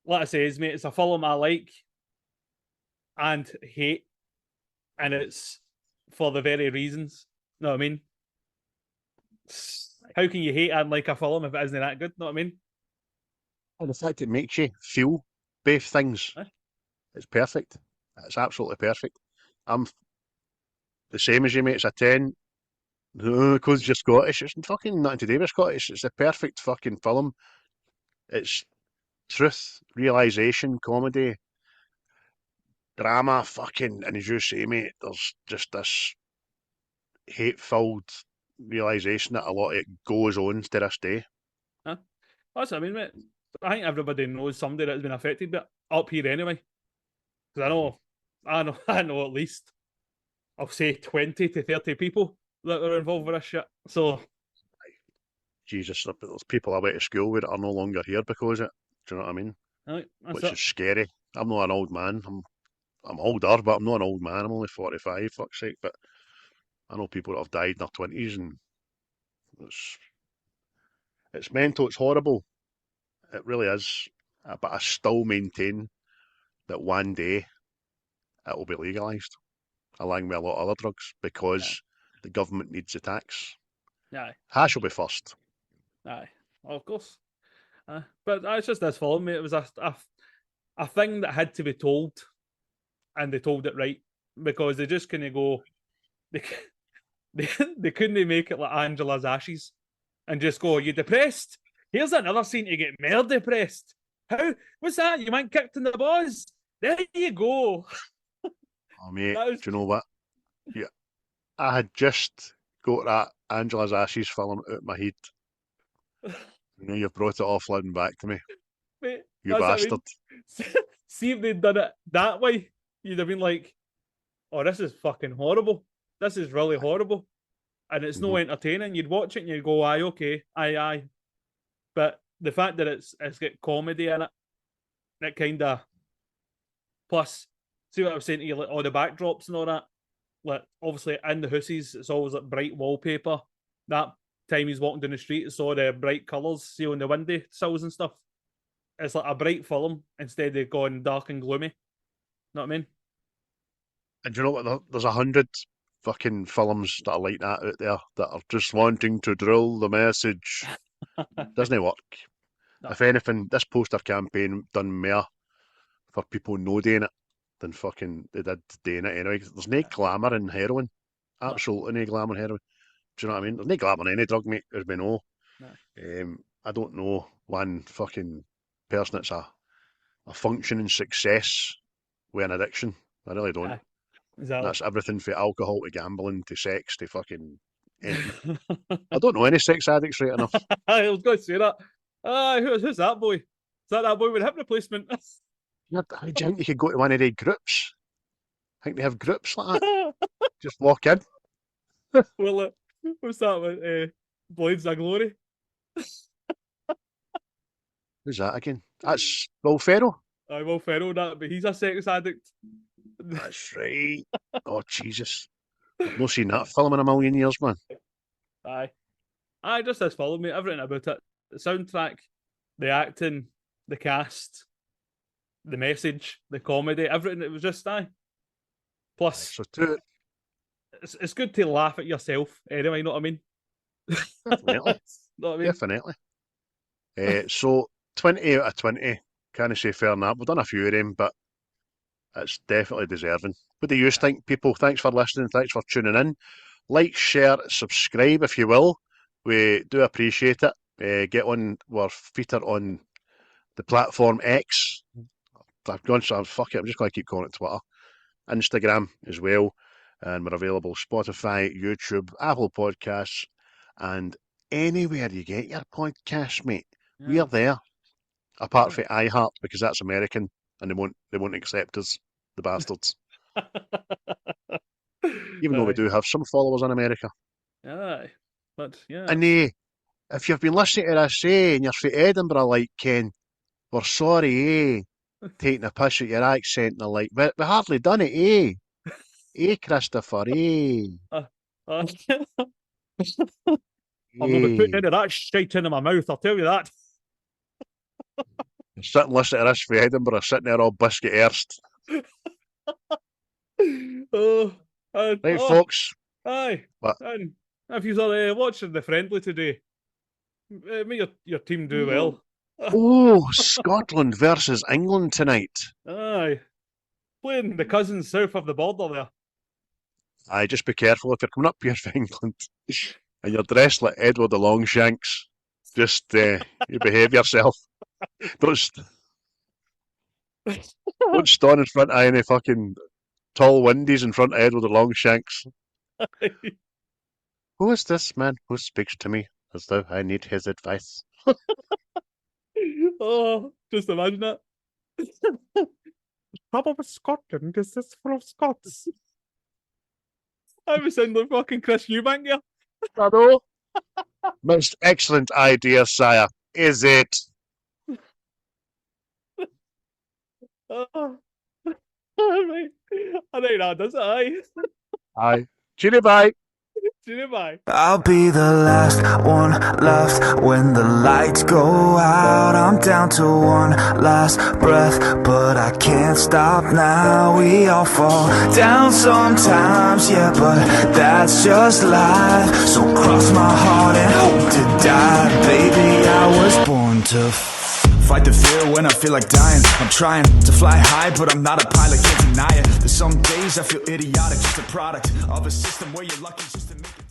Like I say, mate, it's a film I like and hate, and it's for the very reasons. Know what I mean? How can you hate and like a film if it isn't that good? Know what I mean? And the fact it makes you feel both things. It's perfect. It's absolutely perfect. I'm the same as you, mate. It's a 10. Because you're Scottish. It's fucking nothing to do with Scottish. It's the perfect fucking film. It's truth, realisation, comedy, drama, fucking, and as you say, mate, there's just this hate-filled realisation that a lot of it goes on to this day. That's what I mean, mate. I think everybody knows somebody that's been affected, but up here anyway. Because I know at least, I'll say 20 to 30 people that are involved with this shit. So, Jesus, there's people I went to school with that are no longer here because of it. Do you know what I mean? Which is scary. I'm not an old man. I'm older, but I'm not an old man. I'm only 45, fuck's sake. But I know people that have died in their 20s, and it's mental. It's horrible. It really is. But I still maintain that one day it will be legalised, along with a lot of other drugs, because the government needs the tax. Aye. Hash will be first. Aye, of course. But it's just this film, mate. It was a thing that had to be told, and they told it right, because they just couldn't go. They couldn't make it like Angela's Ashes, and just go, "You depressed? Here's another scene to get more depressed." How? What's that? You man kicked in the balls? There you go. Oh, mate, do you know what? Yeah, I had just got that Angela's Ashes film out of my head. You've brought it all flooding back to me. Mate, you bastard. I mean. See if they'd done it that way, you'd have been like, "Oh, this is fucking horrible. This is really horrible." And it's no entertaining. You'd watch it and you'd go, "Aye, okay, aye." But the fact that it's got comedy in it, it kind of. Plus, see what I was saying to you, like all the backdrops and all that. Like obviously in the houses, it's always like bright wallpaper. That time he's walking down the street, it's all the bright colours, see on the window sills and stuff. It's like a bright film instead of going dark and gloomy. Know what I mean? And you know what? There's 100 fucking films that are like that out there that are just wanting to drill the message. Doesn't work. No. If anything, this poster campaign done more for people no doing it than fucking they did doing it anyway. There's no glamour in heroin. Absolutely no glamour in heroin. Do you know what I mean? There's no glamour in any drug, mate, as we know. No. I don't know one fucking person that's a functioning success with an addiction. I really don't. Exactly. That's everything from alcohol to gambling to sex to fucking anything. I don't know any sex addicts right enough. I was going to say that. Who's that boy? Is that boy with hip replacement? How do you think you could go to one of their groups? I think they have groups like that. Just walk in. Well, what's that with Blades of Glory? Who's that again? That's Will Ferrell. Will Ferrell, that, but he's a sex addict. That's right. Oh, Jesus. I've not seen that film in a million years, man. Aye, just this film, mate. Everything about it. The soundtrack, the acting, the cast, the message, the comedy, everything. It was just Plus, it's good to laugh at yourself anyway, you know what I mean? Definitely. Know what I mean? Definitely. So, 20 out of 20. Can't say fair enough. We've done a few of them, but it's definitely deserving. What do you think, people? Thanks for listening. Thanks for tuning in. Like, share, subscribe if you will. We do appreciate it. Get on our feature on the platform X. I've gone, so fuck it. I'm just going to keep calling it Twitter. Instagram as well. And we're available Spotify, YouTube, Apple Podcasts, and anywhere you get your podcasts, mate. Yeah. We are there. Apart from iHeart, because that's American and they won't accept us, the bastards. Even though we do have some followers in America. Aye. But yeah. And if you've been listening to this, and you're from Edinburgh, like Ken, we're sorry, taking a piss at your accent and the like. We hardly done it, Christopher, I'll not be putting any of that shit into my mouth, I'll tell you that. Sit and listen to this for Edinburgh, sitting there all biscuit earst. Right, folks. Aye. What? And if you're watching the friendly today, make your team do well. Oh, Scotland versus England tonight. Aye. Playing the cousins south of the border there. Aye, just be careful if you're coming up here for England and you're dressed like Edward the Longshanks. Just you behave yourself. Don't stand in front of any fucking tall windies in front of Ed with the long shanks. Who is this man who speaks to me as though I need his advice? Oh, just imagine it. Problem with Scotland is this full of Scots. I was sounding like fucking Chris Eubank here. Hello? Most excellent idea, sire. Is it? Oh. Right. I think that does it, aye. Aye. Cheery bye. Bye. I'll be the last one left when the lights go out. I'm down to one last breath, but I can't stop now. We all fall down sometimes, yeah, but that's just life. So cross my heart and hope to die. Baby, I was born to fight the fear when I feel like dying. I'm trying to fly high, but I'm not a pilot, can't deny it. There's some days I feel idiotic, just a product of a system where you're lucky just to make it.